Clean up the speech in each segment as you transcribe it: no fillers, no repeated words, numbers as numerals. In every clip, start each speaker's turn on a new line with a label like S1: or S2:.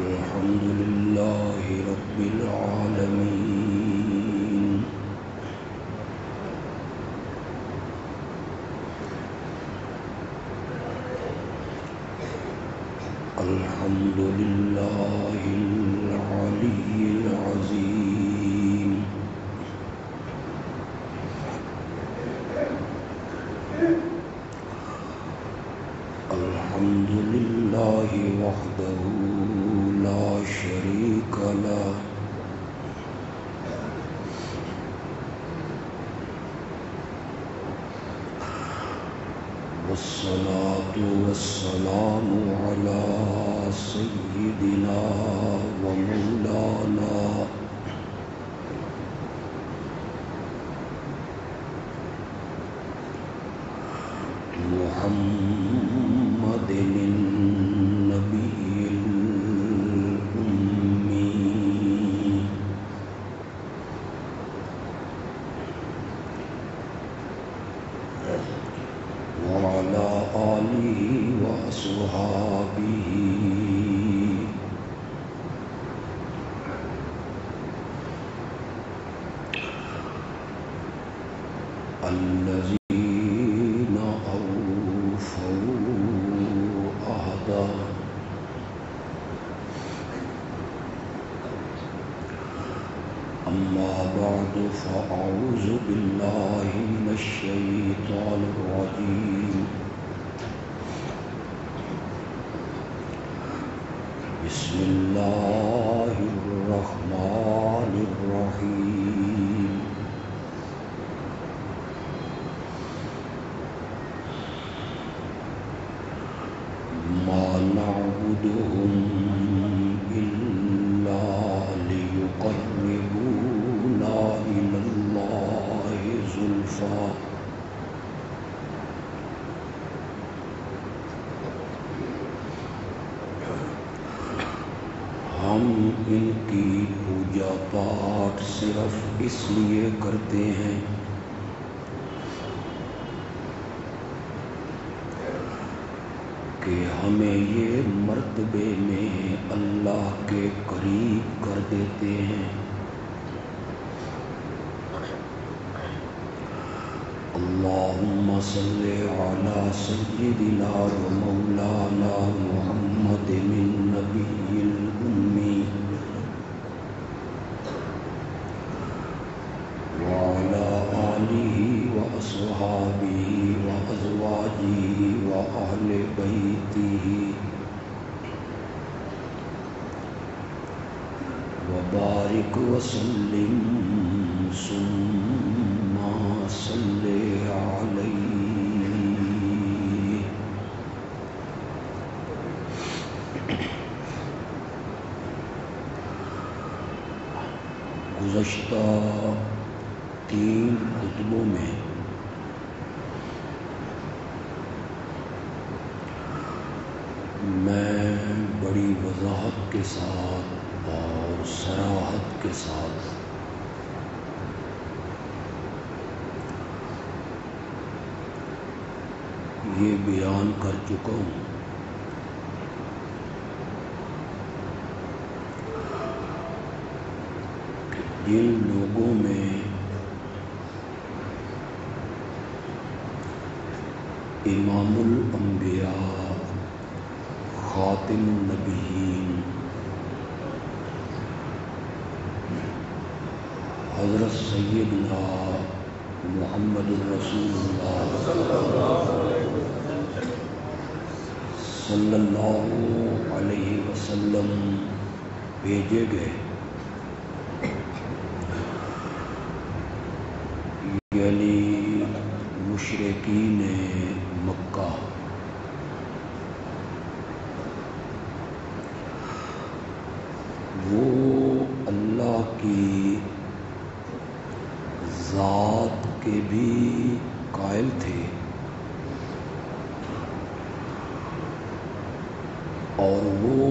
S1: الحمد لله رب العالمين الحمد لله العلي العظيم الحمد لله وحده لا شريك له والصلاة والسلام على سيدنا ومولانا محمد النبي الأمي وعلى آله وأصحابه الذين أوفوا عهده أما بعد فأعوذ بالله من الشيطان الرجيم بسم الله الرحمن الرحيم ما نعبدهم إلا ليقربونا إلى الله زلفى ہم ان کی پوجا پاٹ صرف اس لیے کرتے ہیں کہ ہمیں یہ مرتبے میں اللہ کے قریب کر دیتے ہیں اللہم صلی علی سیدنا و مولانا محمد النبی الأمی وعلى آلہ وأصحابہ وأزواجہ وأہل بیتہ وبارک وسلم ثم صلی علیہ گزشتہ 3 خطبوں میں میں بڑی وضاحت کے ساتھ اور صراحت کے ساتھ یہ بیان کر چکا ہوں کہ جن لوگوں میں امام الانبیاء خاتم النبیین حضرت سیدنا محمد الرسول اللہ صلی اللہ علیہ وسلم بھیجے گئے یعنی مشرکین مکہ وہ اللہ کی ذات کے بھی قائل تھے اور وہ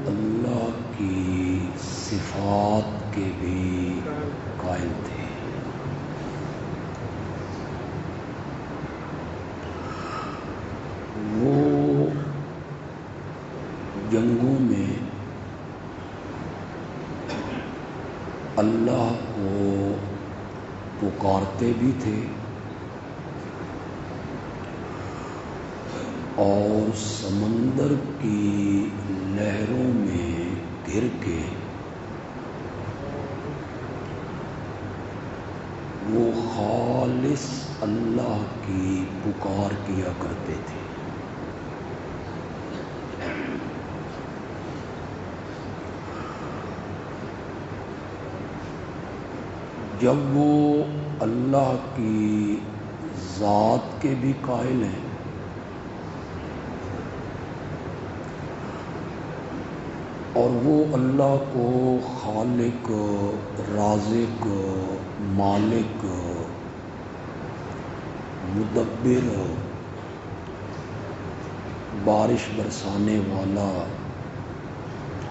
S1: اللہ کی صفات کے بھی قائل تھے وہ جنگوں میں اللہ کو پکارتے بھی تھے اور سمندر کی لہروں میں گر کے وہ خالص اللہ کی پکار کیا کرتے تھے۔ جب وہ اللہ کی ذات کے بھی قائل ہیں اور وہ اللہ کو خالق، رازق، مالک، مدبر، بارش برسانے والا،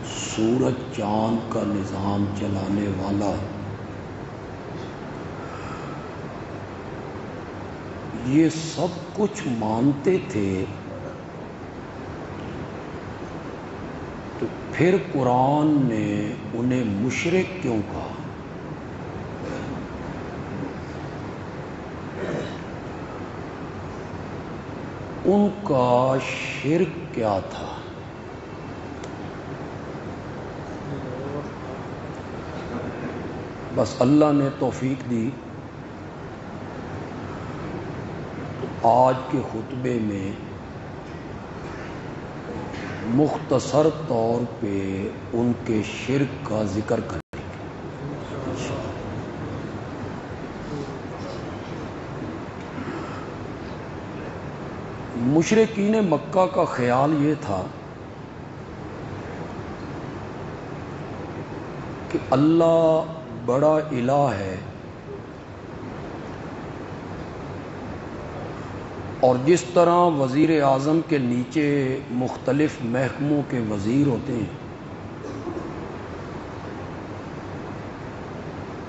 S1: سورج چاند کا نظام چلانے والا، یہ سب کچھ مانتے تھے، تو پھر قرآن نے انہیں مشرک کیوں کہا؟ ان کا شرک کیا تھا؟ بس اللہ نے توفیق دی تو آج کے خطبے میں مختصر طور پہ ان کے شرک کا ذکر کریں گے۔ مشرکین مکہ کا خیال یہ تھا کہ اللہ بڑا الہ ہے اور جس طرح وزیر اعظم کے نیچے مختلف محکموں کے وزیر ہوتے ہیں،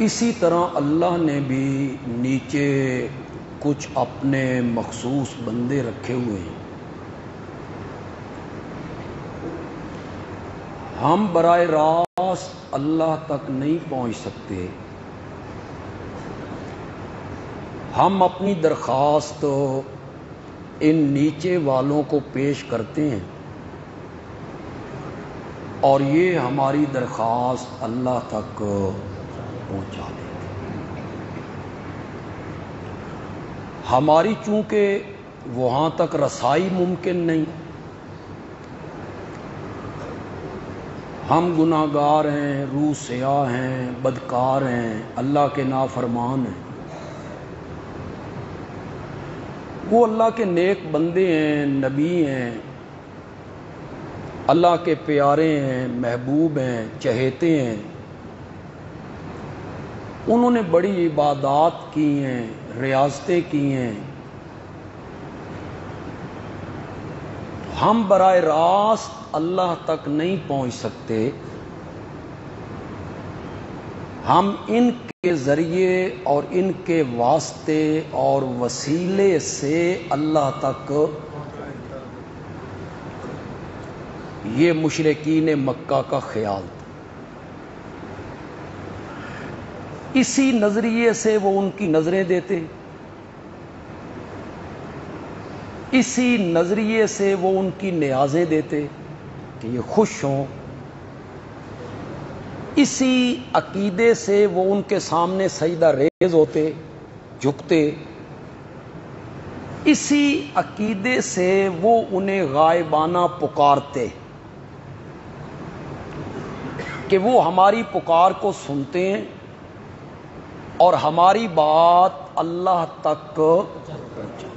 S1: اسی طرح اللہ نے بھی نیچے کچھ اپنے مخصوص بندے رکھے ہوئے ہیں۔ ہم براہ راست اللہ تک نہیں پہنچ سکتے، ہم اپنی درخواست ان نیچے والوں کو پیش کرتے ہیں اور یہ ہماری درخواست اللہ تک پہنچا دیتے ہیں۔ ہماری چونکہ وہاں تک رسائی ممکن نہیں، ہم گناہگار ہیں، روح سیاہ ہیں، بدکار ہیں، اللہ کے نافرمان ہیں۔ وہ اللہ کے نیک بندے ہیں، نبی ہیں، اللہ کے پیارے ہیں، محبوب ہیں، چہیتے ہیں، انہوں نے بڑی عبادات کی ہیں، ریاضتیں کی ہیں۔ ہم براہ راست اللہ تک نہیں پہنچ سکتے، ہم ان کے ذریعے اور ان کے واسطے اور وسیلے سے اللہ تک، یہ مشرکین مکہ کا خیال تھا۔ اسی نظریے سے وہ ان کی نظریں دیتے، اسی نظریے سے وہ ان کی نیازیں دیتے کہ یہ خوش ہوں، اسی عقیدے سے وہ ان کے سامنے سجدہ ریز ہوتے، جھکتے، اسی عقیدے سے وہ انہیں غائبانہ پکارتے کہ وہ ہماری پکار کو سنتے ہیں اور ہماری بات اللہ تک پہنچا۔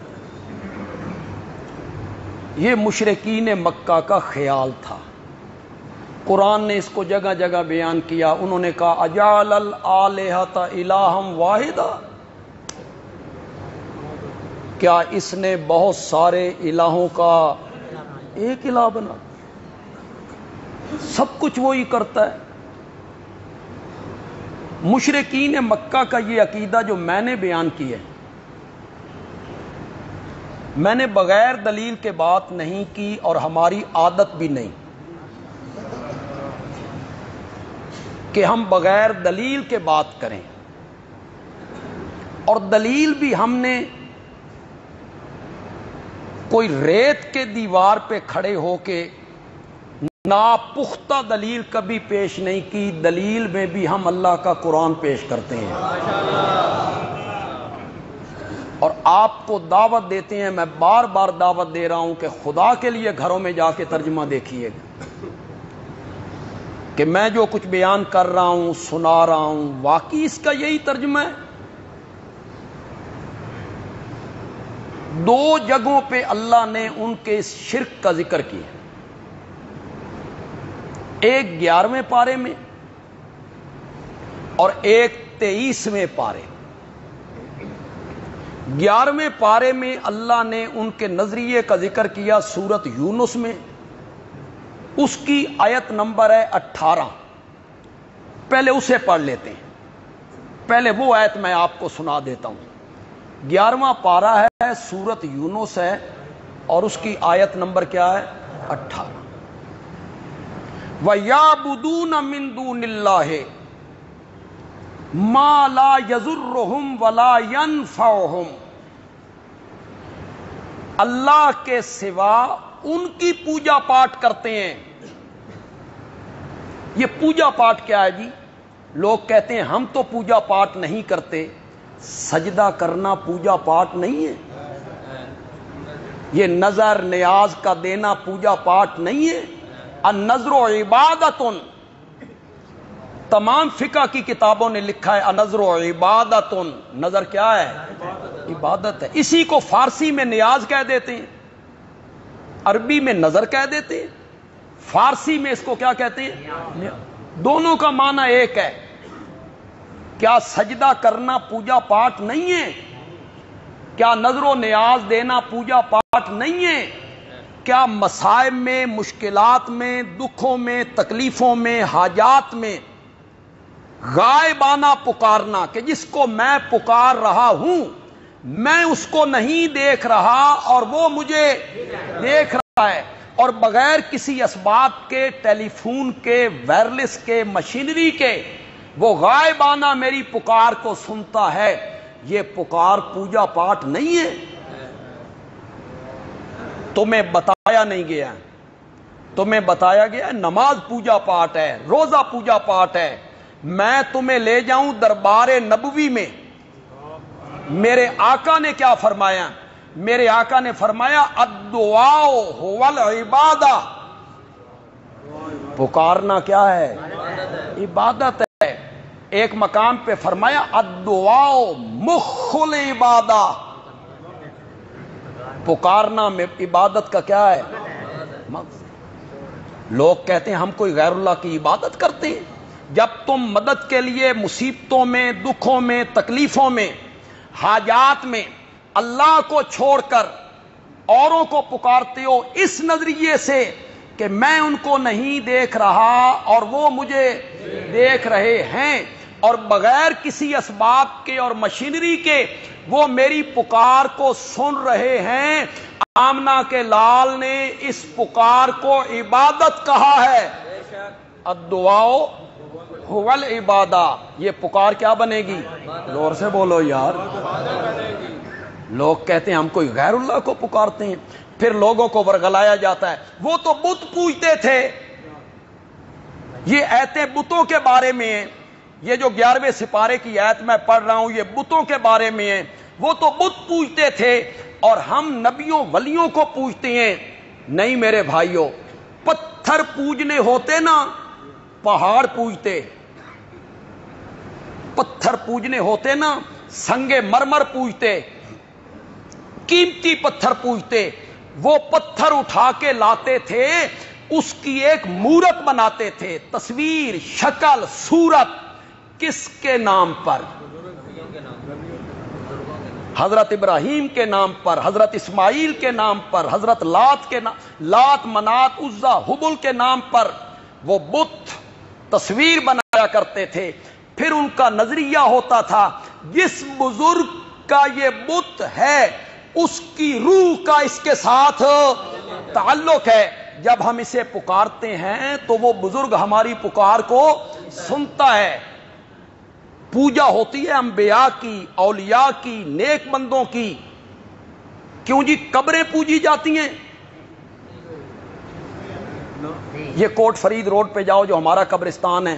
S1: یہ مشرکین مکہ کا خیال تھا۔ قرآن نے اس کو جگہ جگہ بیان کیا۔ انہوں نے کہا اجعل الآلہۃ الہا واحدا، کیا اس نے بہت سارے الہوں کا ایک الہ بنا؟ سب کچھ وہی کرتا ہے۔ مشرکین مکہ کا یہ عقیدہ جو میں نے بیان کیا ہے، میں نے بغیر دلیل کے بات نہیں کی اور ہماری عادت بھی نہیں کہ ہم بغیر دلیل کے بات کریں، اور دلیل بھی ہم نے کوئی ریت کے دیوار پہ کھڑے ہو کے ناپختہ دلیل کبھی پیش نہیں کی. دلیل میں بھی ہم اللہ کا قرآن پیش کرتے ہیں اور آپ کو دعوت دیتے ہیں. میں بار بار دعوت دے رہا ہوں کہ خدا کے لیے گھروں میں جا کے ترجمہ دیکھیے گا کہ میں جو کچھ بیان کر رہا ہوں، سنا رہا ہوں، واقعی اس کا یہی ترجمہ ہے. دو جگہوں پہ اللہ نے ان کے اس شرک کا ذکر کیا، ایک 11ویں پارے میں اور ایک 23ویں پارے. 11ویں پارے میں اللہ نے ان کے نظریے کا ذکر کیا سورت یونس میں، اس کی آیت نمبر ہے 18. پہلے اسے پڑھ لیتے ہیں، پہلے وہ آیت میں آپ کو سنا دیتا ہوں. 11واں پارہ ہے، سورت یونس ہے، اور اس کی آیت نمبر کیا ہے؟ 18. وَيَعْبُدُونَ مِن دُونِ اللَّهِ مَا لَا يَضُرُّهُمْ وَلَا يَنفَعُهُمْ. اللہ کے سوا ان کی پوجا پاٹ کرتے ہیں. یہ پوجا پاٹ کیا ہے جی؟ لوگ کہتے ہیں ہم تو پوجا پاٹ نہیں کرتے. سجدہ کرنا پوجا پاٹ نہیں ہے. یہ نظر نیاز کا دینا پوجا پاٹ نہیں ہے. النظر عبادت، تمام فقہ کی کتابوں نے لکھا ہے النظر عبادت. نظر کیا ہے؟ عبادت ہے. اسی کو فارسی میں نیاز کہہ دیتے ہیں، عربی میں نظر کہہ دیتے ہیں، فارسی میں اس کو کیا کہتے ہیں؟ دونوں کا معنی ایک ہے. کیا سجدہ کرنا پوجا پاٹ نہیں ہے؟ کیا نظر و نیاز دینا پوجا پاٹ نہیں ہے؟ کیا مصائب میں، مشکلات میں، دکھوں میں، تکلیفوں میں، حاجات میں غائبانہ پکارنا کہ جس کو میں پکار رہا ہوں میں اس کو نہیں دیکھ رہا اور وہ مجھے دیکھ رہا ہے، اور بغیر کسی اسباب کے، ٹیلی فون کے، وائرلیس کے، مشینری کے وہ غائبانہ میری پکار کو سنتا ہے، یہ پکار پوجا پاٹ نہیں ہے؟ تمہیں بتایا نہیں گیا، تمہیں بتایا گیا نماز پوجا پاٹ ہے، روزہ پوجا پاٹ ہے. میں تمہیں لے جاؤں دربار نبوی میں. میرے آقا نے کیا فرمایا؟ میرے آقا نے فرمایا الدعاء هو العبادہ. پکارنا کیا ہے؟ عبادت ہے. ایک مقام پہ فرمایا الدعاء مخ العبادہ. پکارنا میں عبادت کا کیا ہے؟ لوگ کہتے ہیں ہم کوئی غیر اللہ کی عبادت کرتے ہیں. جب تم مدد کے لیے مصیبتوں میں، دکھوں میں، تکلیفوں میں، حاجات میں اللہ کو چھوڑ کر اوروں کو پکارتے ہو اس نظریے سے کہ میں ان کو نہیں دیکھ رہا اور وہ مجھے دیکھ رہے ہیں، اور بغیر کسی اسباب کے اور مشینری کے وہ میری پکار کو سن رہے ہیں، آمنہ کے لال نے اس پکار کو عبادت کہا ہے. الدعاء هو العبادہ. یہ پکار کیا بنے گی؟ زور سے بولو یار. لوگ کہتے ہیں ہم کوئی غیر اللہ کو پکارتے ہیں. پھر لوگوں کو ورگلایا جاتا ہے وہ تو بت پوجتے تھے. یہ ایتیں بتوں کے بارے میں ہیں. یہ جو 11ویں سپارے کی آیت میں پڑھ رہا ہوں یہ بتوں کے بارے میں ہیں. وہ تو بت پوجتے تھے اور ہم نبیوں ولیوں کو پوجتے ہیں. نہیں میرے بھائیوں، پتھر پوجنے ہوتے نا پہاڑ پوجتے، پتھر پوجنے ہوتے نا سنگ مرمر پوجتے، قیمتی پتھر پوجتے. وہ پتھر اٹھا کے لاتے تھے، اس کی ایک مورت بناتے تھے، تصویر، شکل، صورت. کس کے نام پر؟ حضرت ابراہیم کے نام پر، حضرت اسماعیل کے نام پر، حضرت لات کے نام، لات، منات، عزا، حبل کے نام پر وہ بت تصویر بنایا کرتے تھے. پھر ان کا نظریہ ہوتا تھا جس بزرگ کا یہ بت ہے اس کی روح کا اس کے ساتھ تعلق ہے. جب ہم اسے پکارتے ہیں تو وہ بزرگ ہماری پکار کو سنتا ہے. پوجا ہوتی ہے انبیاء کی، اولیاء کی، نیک بندوں کی. کیوں جی قبریں پوجی جاتی ہیں؟ یہ کوٹ فرید روڈ پہ جاؤ جو ہمارا قبرستان ہے،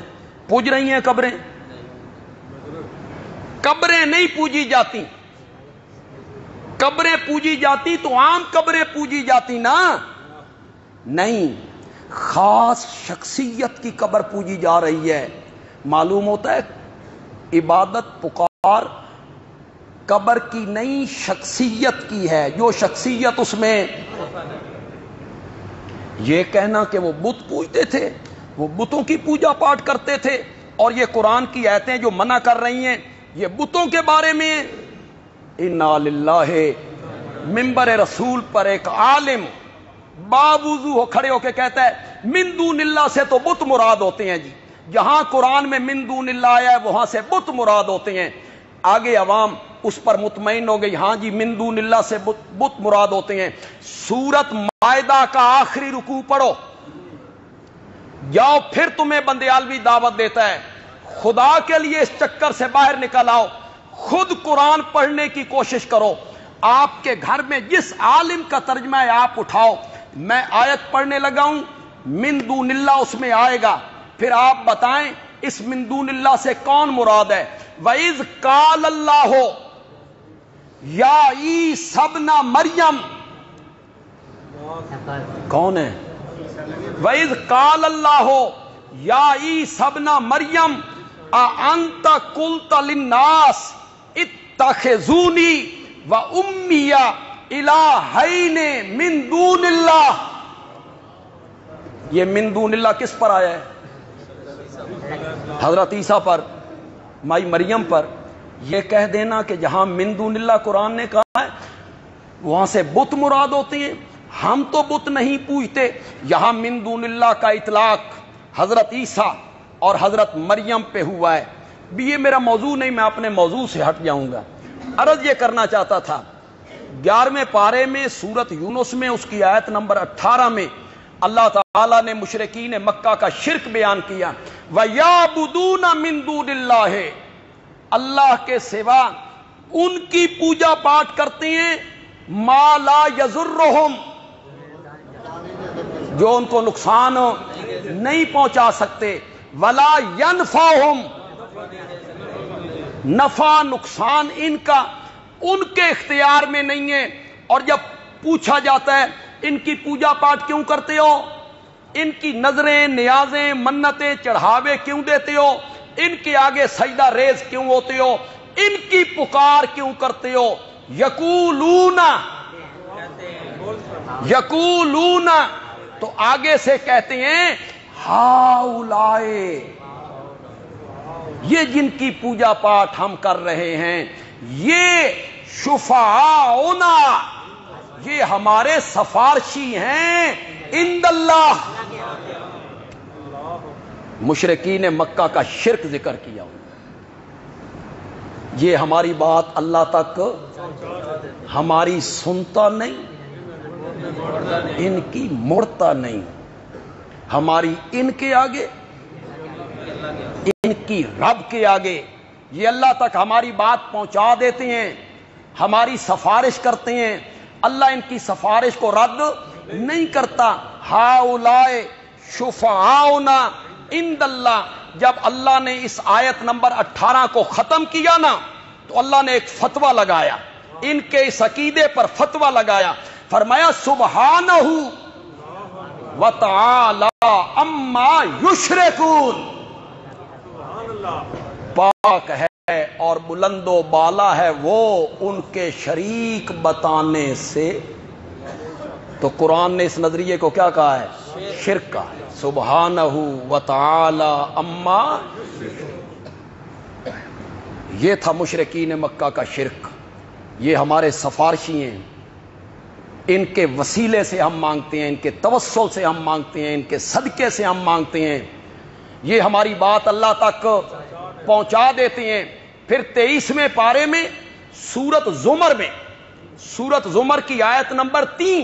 S1: پوج رہی ہیں قبریں؟ قبریں نہیں پوجی جاتی. قبریں پوجی جاتی تو عام قبریں پوجی جاتی نا. نہیں، خاص شخصیت کی قبر پوجی جا رہی ہے. معلوم ہوتا ہے عبادت پکار قبر کی نہیں، شخصیت کی ہے. جو شخصیت اس میں، یہ کہنا کہ وہ بت پوجتے تھے، وہ بتوں کی پوجا پاٹ کرتے تھے، اور یہ قرآن کی آیتیں جو منع کر رہی ہیں یہ بتوں کے بارے میں. انا للہ. منبر رسول پر ایک عالم باوضو ہو کھڑے ہو کے کہتا ہے من دون اللہ سے تو بت مراد ہوتے ہیں جی. جہاں قرآن میں من دون اللہ آیا ہے وہاں سے بت مراد ہوتے ہیں. آگے عوام اس پر مطمئن ہو گئی، ہاں جی من دون اللہ سے بت مراد ہوتے ہیں. سورت مائدہ کا آخری رکوع پڑھو، جاؤ پھر تمہیں بندیالوی دعوت دیتا ہے. خدا کے لیے اس چکر سے باہر نکل آؤ، خود قرآن پڑھنے کی کوشش کرو. آپ کے گھر میں جس عالم کا ترجمہ ہے آپ اٹھاؤ. میں آیت پڑھنے لگا ہوں، من دون اللہ اس میں آئے گا، پھر آپ بتائیں اس من دون اللہ سے کون مراد ہے. وَإِذْ قَالَ اللَّهُ یا عیسی ابن مریم، کون ہے؟ وَإِذْ قَالَ اللَّهُ یا عیسی ابن مریم اَأَنْتَ قُلْتَ لِلنَّاسِ اتَّخِذُونِي وَأُمِّيَ إِلَٰهَيْنِ مِن دُونِ اللَّهِ. یہ من دون اللہ کس پر آیا ہے؟ حضرت عیسیٰ پر، مائی مریم پر. یہ کہہ دینا کہ جہاں من دون اللہ قرآن نے کہا ہے وہاں سے بت مراد ہوتے ہیں. ہم تو بت نہیں پوجتے. یہاں من دون اللہ کا اطلاق حضرت عیسیٰ اور حضرت مریم پہ ہوا ہے. بھی یہ میرا موضوع نہیں، میں اپنے موضوع سے ہٹ جاؤں گا. عرض یہ کرنا چاہتا تھا 11ویں پارے میں سورت یونس میں اس کی آیت نمبر 18 میں اللہ تعالیٰ نے مشرکین مکہ کا شرک بیان کیا. وَيَعْبُدُونَ مِن دُونِ اللَّهِ، اللہ کے سوا ان کی پوجا پاٹ کرتے ہیں ما لا يَضُرُّهُمْ، جو ان کو نقصان نہیں پہنچا سکتے، وَلَا يَنْفَعُهُمْ، نفع نقصان ان کا ان کے اختیار میں نہیں ہے. اور جب پوچھا جاتا ہے ان کی پوجا پاٹ کیوں کرتے ہو، ان کی نظریں نیازیں منتیں چڑھاوے کیوں دیتے ہو، ان کے آگے سجدہ ریز کیوں ہوتے ہو، ان کی پکار کیوں کرتے ہو. یقولون تو آگے سے کہتے ہیں ہاؤلائے، یہ جن کی پوجا پاٹ ہم کر رہے ہیں یہ شفعاؤنا، یہ ہمارے سفارشی ہیں عند اللہ. مشرکین مکہ کا شرک ذکر کیا. یہ ہماری بات اللہ تک ہماری سنتا نہیں، ان کی مڑتا نہیں. ہماری ان کے آگے، ان کی رب کے آگے. یہ اللہ تک ہماری بات پہنچا دیتے ہیں، ہماری سفارش کرتے ہیں. اللہ ان کی سفارش کو رد نہیں کرتا. ہاؤلائے شفعاؤنا عند اللہ. جب اللہ نے اس آیت نمبر 18 کو ختم کیا نا تو اللہ نے ایک فتویٰ لگایا، ان کے اس عقیدے پر فتویٰ لگایا. فرمایا سبحانہ وتعالی اما یشرکون، پاک ہے اور بلند و بالا ہے وہ ان کے شریک بتانے سے. تو قرآن نے اس نظریے کو کیا کہا ہے؟ شرک کا. سبحانہ وتعالی اما، یہ تھا مشرکین مکہ کا شرک. یہ ہمارے سفارشی ہیں، ان کے وسیلے سے ہم مانگتے ہیں، ان کے توسل سے ہم مانگتے ہیں، ان کے صدقے سے ہم مانگتے ہیں. یہ ہماری بات اللہ تک پہنچا دیتے ہیں. پھر 23ویں پارے میں سورت زمر میں، سورت زمر کی آیت نمبر 3،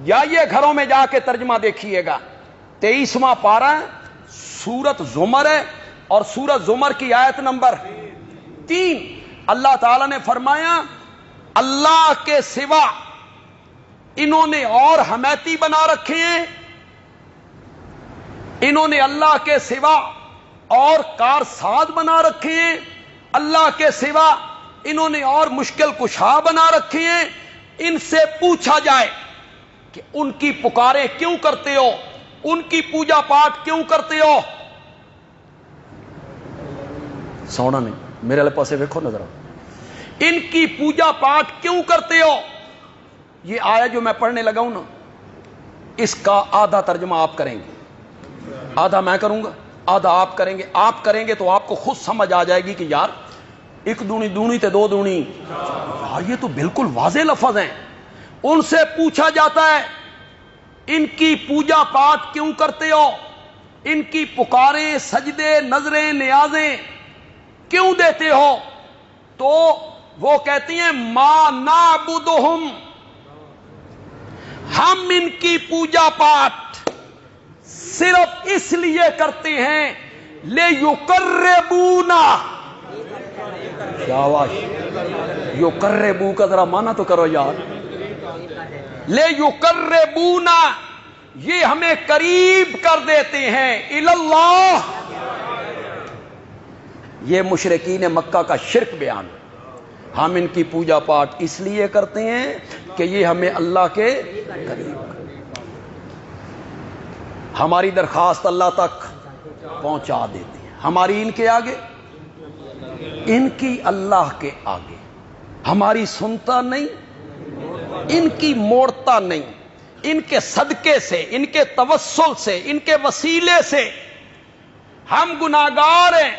S1: جائیے گھروں میں جا کے ترجمہ دیکھیے گا. 23واں پارہ سورت زمر ہے، اور سورۃ زمر کی آیت نمبر 3 اللہ تعالی نے فرمایا اللہ کے سوا انہوں نے اور حمیتی بنا رکھے ہیں، انہوں نے اللہ کے سوا اور کارساز بنا رکھے ہیں، اللہ کے سوا انہوں نے اور مشکل کشا بنا رکھے ہیں۔ ان سے پوچھا جائے کہ ان کی پکاریں کیوں کرتے ہو، ان کی پوجا پاٹ کیوں کرتے ہو؟ سونا نہیں، میرے والے پاسے دیکھو نظر، ان کی پوجا پاٹ کیوں کرتے ہو؟ یہ آیا جو میں پڑھنے لگا ہوں نا، اس کا آدھا ترجمہ آپ کریں گے، آدھا میں کروں گا، آدھا آپ کریں گے۔ آپ کریں گے تو آپ کو خود سمجھ آ جائے گی کہ یار ایک دونی دونی تے دو دونی، یہ تو بالکل واضح لفظ ہیں۔ ان سے پوچھا جاتا ہے ان کی پوجا پاٹ کیوں کرتے ہو، ان کی پکاریں سجدے نظریں نیازیں کیوں دیتے ہو؟ تو وہ کہتی ہیں ما نعبدہم، ہم ان کی پوجا پاٹ صرف اس لیے کرتے ہیں لیقربونا، شاباش، یقربو کا ذرا مانا تو کرو یار، لیقربونا، یہ ہمیں قریب کر دیتے ہیں اللہ، یہ مشرکین مکہ کا شرک بیان۔ ہم ان کی پوجا پاٹ اس لیے کرتے ہیں کہ یہ ہمیں اللہ کے قریب، ہماری درخواست اللہ تک پہنچا دیتے ہیں، ہماری ان کے آگے، ان کی اللہ کے آگے، ہماری سنتا نہیں، ان کی موڑتا نہیں، ان کے صدقے سے، ان کے توسل سے، ان کے وسیلے سے ہم گناہگار ہیں،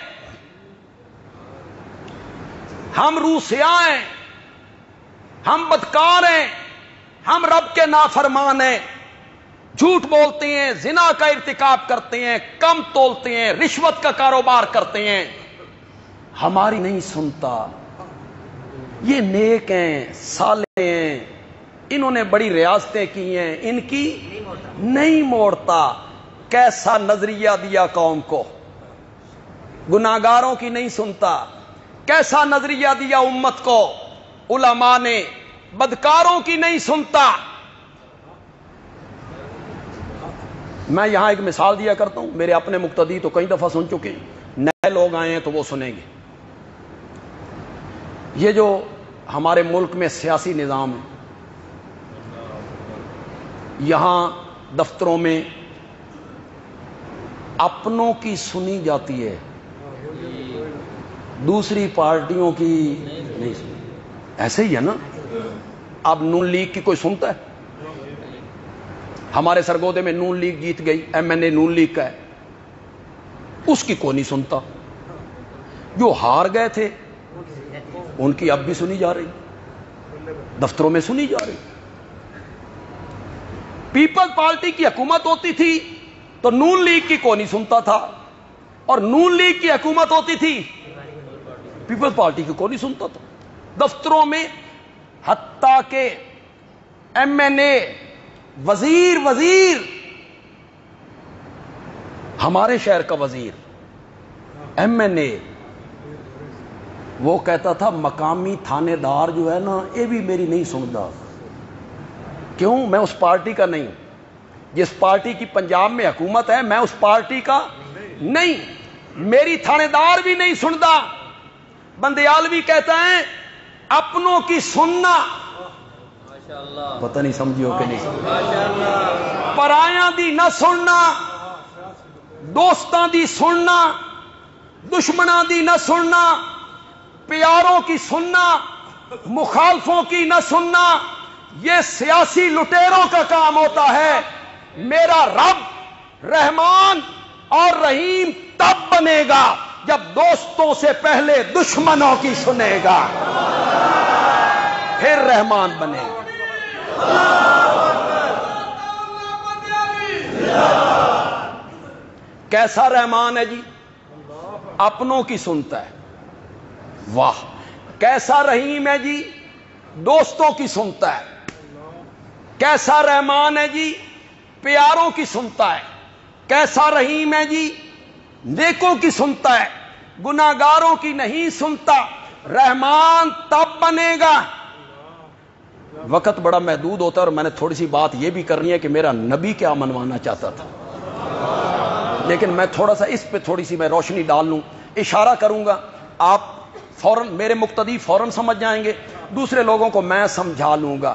S1: ہم روسیاں ہیں، ہم بدکار ہیں، ہم رب کے نافرمان ہیں، جھوٹ بولتے ہیں، زنا کا ارتکاب کرتے ہیں، کم تولتے ہیں، رشوت کا کاروبار کرتے ہیں، ہماری نہیں سنتا۔ یہ نیک ہیں، صالح ہیں، انہوں نے بڑی ریاستیں کی ہیں، ان کی نہیں موڑتا۔ کیسا نظریہ دیا قوم کو، گناہگاروں کی نہیں سنتا۔ کیسا نظریہ دیا امت کو علماء نے، بدکاروں کی نہیں سنتا۔ میں یہاں ایک مثال دیا کرتا ہوں، میرے اپنے مقتدی تو کئی دفعہ سن چکے ہیں، نئے لوگ آئے ہیں تو وہ سنیں گے۔ یہ جو ہمارے ملک میں سیاسی نظام ہے، یہاں دفتروں میں اپنوں کی سنی جاتی ہے، دوسری پارٹیوں کی نہیں سنی، ایسے ہی ہے نا۔ اب نون لیگ کی کوئی سنتا ہے؟ ہمارے سرگودے میں نون لیگ جیت گئی، ایم این اے نون لیگ کا ہے، اس کی کوئی نہیں سنتا۔ جو ہار گئے تھے ان کی اب بھی سنی جا رہی، دفتروں میں سنی جا رہی۔ پیپلز پارٹی کی حکومت ہوتی تھی تو نون لیگ کی کوئی نہیں سنتا تھا، اور نون لیگ کی حکومت ہوتی تھی پیپلز پارٹی کی کوئی نہیں سنتا تھا۔ دفتروں میں حتیٰ کہ ایم این اے، وزیر ہمارے شہر کا وزیر، ایم این اے، وہ کہتا تھا مقامی تھانے دار جو ہے نا یہ بھی میری نہیں سنتا۔ کیوں؟ میں اس پارٹی کا نہیں، جس پارٹی کی پنجاب میں حکومت ہے میں اس پارٹی کا نہیں، میری تھانے دار بھی نہیں سنتا۔ بندیالوی کہتا ہے اپنوں کی سننا، پتہ نہیں سمجھو کہ نہیں، پرایاں دی نہ سننا، دوستاں دی سننا، دشمناں دی نہ سننا، پیاروں کی سننا، مخالفوں کی نہ سننا، یہ سیاسی لٹیروں کا کام ہوتا ہے۔ میرا رب رحمان اور رحیم تب بنے گا جب دوستوں سے پہلے دشمنوں کی سنے گا، پھر رحمان بنے گا۔ کیسا رحمان ہے جی؟ اپنوں کی سنتا ہے، واہ۔ کیسا رحیم ہے جی؟ دوستوں کی سنتا ہے۔ کیسا رحمان ہے جی؟ پیاروں کی سنتا ہے۔ کیسا رحیم ہے جی؟ نیکوں کی سنتا ہے، گناہگاروں کی نہیں سنتا۔ رحمان تب بنے گا، وقت بڑا محدود ہوتا ہے، اور میں نے تھوڑی سی بات یہ بھی کرنی ہے کہ میرا نبی کیا منوانا چاہتا تھا، لیکن میں تھوڑا سا اس پہ تھوڑی سی میں روشنی ڈال لوں، اشارہ کروں گا، آپ فوراً میرے مقتدی فوراً سمجھ جائیں گے، دوسرے لوگوں کو میں سمجھا لوں گا۔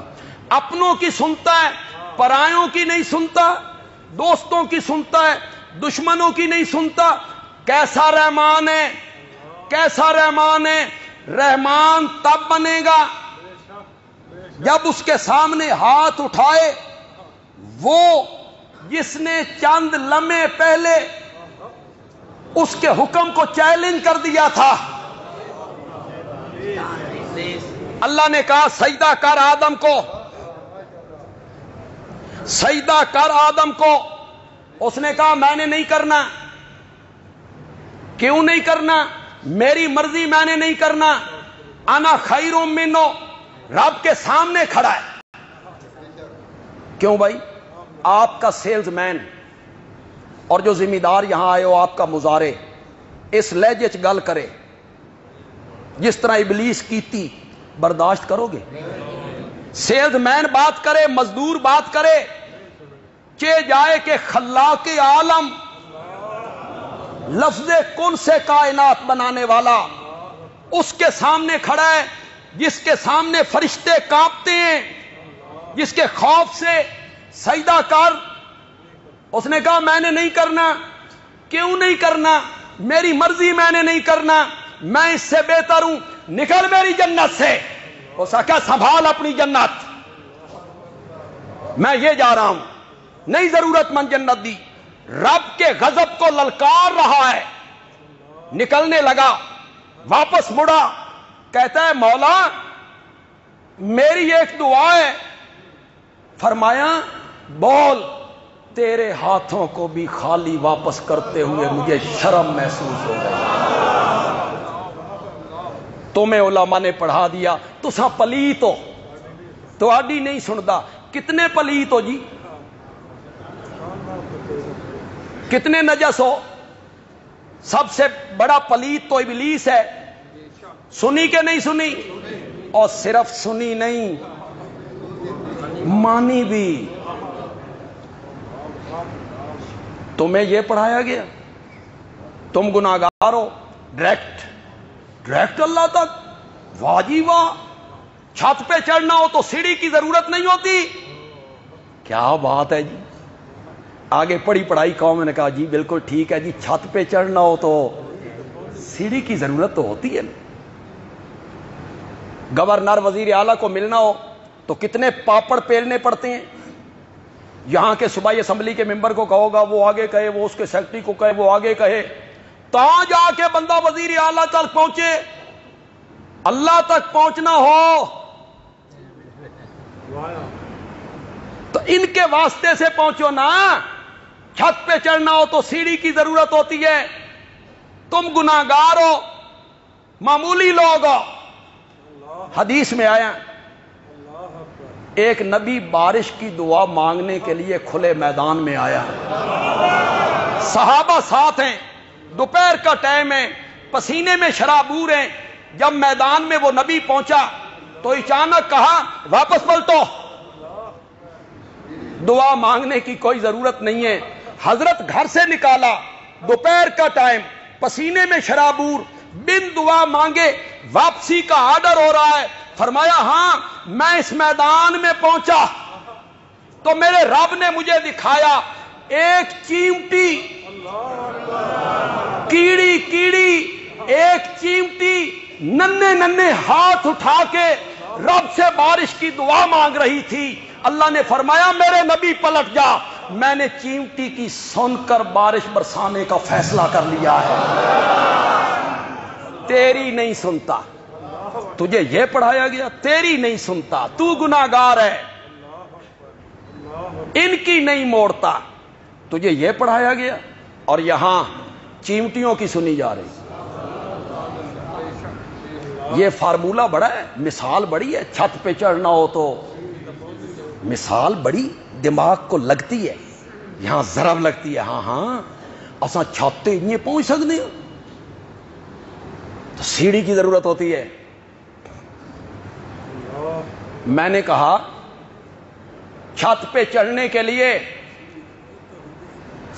S1: اپنوں کی سنتا ہے، پرایوں کی نہیں سنتا، دوستوں کی سنتا ہے، دشمنوں کی نہیں سنتا۔ کیسا رحمان ہے، کیسا رحمان ہے؟ رحمان تب بنے گا جب اس کے سامنے ہاتھ اٹھائے وہ جس نے چند لمحے پہلے اس کے حکم کو چیلنج کر دیا تھا۔ اللہ نے کہا سجدہ کر آدم کو، سجدہ کر آدم کو، اس نے کہا میں نے نہیں کرنا۔ کیوں نہیں کرنا؟ میری مرضی، میں نے نہیں کرنا۔ انا خیر منہ، رب کے سامنے کھڑا ہے۔ کیوں بھائی؟ آپ کا سیلز مین اور جو ذمہ دار یہاں آئے ہو، آپ کا مزارے اس لہجے چ گل کرے جس طرح ابلیس کیتی، برداشت کرو گے؟ سیلز مین بات کرے، مزدور بات کرے، چے جائے کہ خلاق عالم، لفظ کن سے کائنات بنانے والا اس کے سامنے کھڑا ہے، جس کے سامنے فرشتے کانپتے ہیں، جس کے خوف سے سجدہ کر۔ اس نے کہا میں نے نہیں کرنا۔ کیوں نہیں کرنا؟ میری مرضی، میں نے نہیں کرنا، میں اس سے بہتر ہوں، نکل میری جنت سے۔ اس نے کہا سنبھال اپنی جنت، میں یہ جا رہا ہوں، نہیں ضرورت مند جنت دی۔ رب کے غضب کو للکار رہا ہے، نکلنے لگا، واپس مڑا، کہتا ہے مولا میری ایک دعا ہے۔ فرمایا بول۔ تیرے ہاتھوں کو بھی خالی واپس کرتے ہوئے مجھے شرم محسوس ہو گئی۔ تمہیں علماء نے پڑھا دیا، تسا پلیت ہو، تو آڈی نہیں سندا۔ کتنے پلیت ہو جی؟ کتنے نجس ہو؟ سب سے بڑا پلیت تو ابلیس ہے۔ سنی کہ نہیں سنی؟ اور صرف سنی نہیں، مانی بھی۔ تمہیں یہ پڑھایا گیا، تم گناہگار ہو، ڈائریکٹ اللہ تک، واہ جی واہ۔ چھت پہ چڑھنا ہو تو سیڑھی کی ضرورت نہیں ہوتی۔ کیا بات ہے جی! آگے پڑھی پڑھائی قوم نے کہا جی بالکل ٹھیک ہے جی، چھت پہ چڑھنا ہو تو سیڑھی کی ضرورت تو ہوتی ہے نا۔ گورنر وزیر اعلیٰ کو ملنا ہو تو کتنے پاپڑ پیلنے پڑتے ہیں۔ یہاں کے صوبائی اسمبلی کے ممبر کو کہو گا، وہ آگے کہے، وہ اس کے سیکرٹری کو کہے، وہ آگے کہے، تاں جا کے بندہ وزیر اعلیٰ تک پہنچے۔ اللہ تک پہنچنا ہو تو ان کے واسطے سے پہنچو نا۔ چھت پہ چڑھنا ہو تو سیڑھی کی ضرورت ہوتی ہے۔ تم گناہگار ہو، معمولی لوگ ہو۔ حدیث میں آیا ایک نبی بارش کی دعا مانگنے کے لیے کھلے میدان میں آیا، صحابہ ساتھ ہیں، دوپہر کا ٹائم ہے، پسینے میں شرابور ہیں۔ جب میدان میں وہ نبی پہنچا تو اچانک کہا واپس پلٹو، دعا مانگنے کی کوئی ضرورت نہیں ہے۔ حضرت گھر سے نکالا، دوپہر کا ٹائم، پسینے میں شرابور، بن دعا مانگے واپسی کا آرڈر ہو رہا ہے۔ فرمایا ہاں میں اس میدان میں پہنچا تو میرے رب نے مجھے دکھایا ایک چیمٹی، کیڑی ایک چیمٹی ننھے ننھے ہاتھ اٹھا کے رب سے بارش کی دعا مانگ رہی تھی۔ اللہ نے فرمایا میرے نبی پلٹ جا، میں نے چیمٹی کی سن کر بارش برسانے کا فیصلہ کر لیا ہے۔ تیری نہیں سنتا، تجھے یہ پڑھایا گیا، تیری نہیں سنتا، تو گناہگار ہے، ان کی نہیں موڑتا، تجھے یہ پڑھایا گیا، اور یہاں چیمٹیوں کی سنی جا رہی۔ یہ فارمولہ بڑا ہے، مثال بڑی ہے۔ چھت پہ چڑھنا ہو تو مثال بڑی دماغ کو لگتی ہے، یہاں ضرب لگتی ہے۔ ہاں اساں چھت تے نہیں پہنچ سکتے ہیں تو سیڑھی کی ضرورت ہوتی ہے. میں نے کہا چھت پہ چڑھنے کے لیے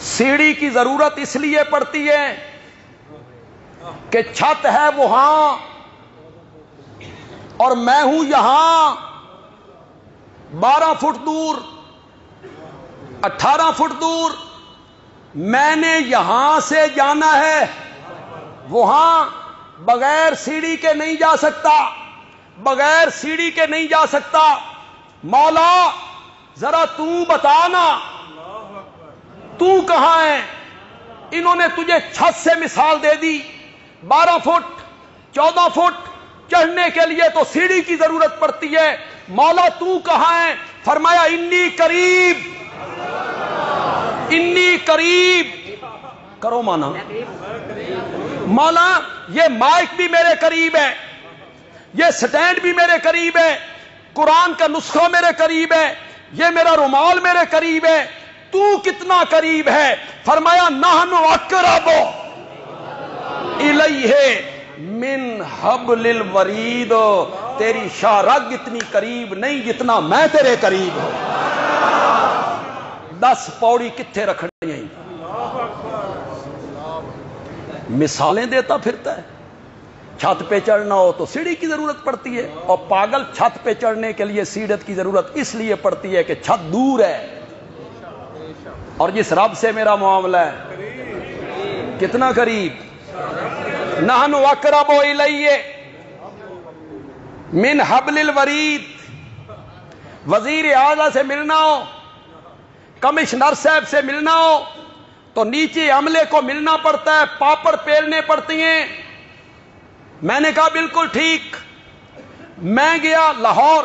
S1: سیڑھی کی ضرورت اس لیے پڑتی ہے کہ چھت ہے وہاں اور میں ہوں یہاں 12 فٹ دور 18 فٹ دور. میں نے یہاں سے جانا ہے وہاں بغیر سیڑھی کے نہیں جا سکتا, بغیر سیڑھی کے نہیں جا سکتا. مولا ذرا تو بتانا تو کہاں ہے؟ انہوں نے تجھے چھت سے مثال دے دی. 12 فٹ 14 فٹ چڑھنے کے لیے تو سیڑھی کی ضرورت پڑتی ہے. مولا تو کہاں ہے؟ فرمایا انی قریب, انی قریب. کرو مانا مولا یہ مائک بھی میرے قریب ہے, یہ سٹینڈ بھی میرے قریب ہے, قرآن کا نسخہ میرے قریب ہے, یہ میرا رومال میرے قریب ہے, تو کتنا قریب ہے؟ فرمایا نحن اقرب الیہ من حبل الورید. تیری شارگ اتنی قریب نہیں جتنا میں تیرے قریب ہوں. 10 پوڑی کتنے رکھنی ہیں. مثالیں دیتا پھرتا ہے. چھت پہ چڑھنا ہو تو سیڑھی کی ضرورت پڑتی ہے, اور پاگل چھت پہ چڑھنے کے لیے سیڑھت کی ضرورت اس لیے پڑتی ہے کہ چھت دور ہے. اور جس رب سے میرا معاملہ ہے کتنا قریب. نحن اقرب الیہ من حبل الورید. وزیر اعلیٰ سے ملنا ہو, کمشنر صاحب سے ملنا ہو تو نیچے عملے کو ملنا پڑتا ہے, پاپڑ پیلنے پڑتی ہیں. میں نے کہا بالکل ٹھیک. میں گیا لاہور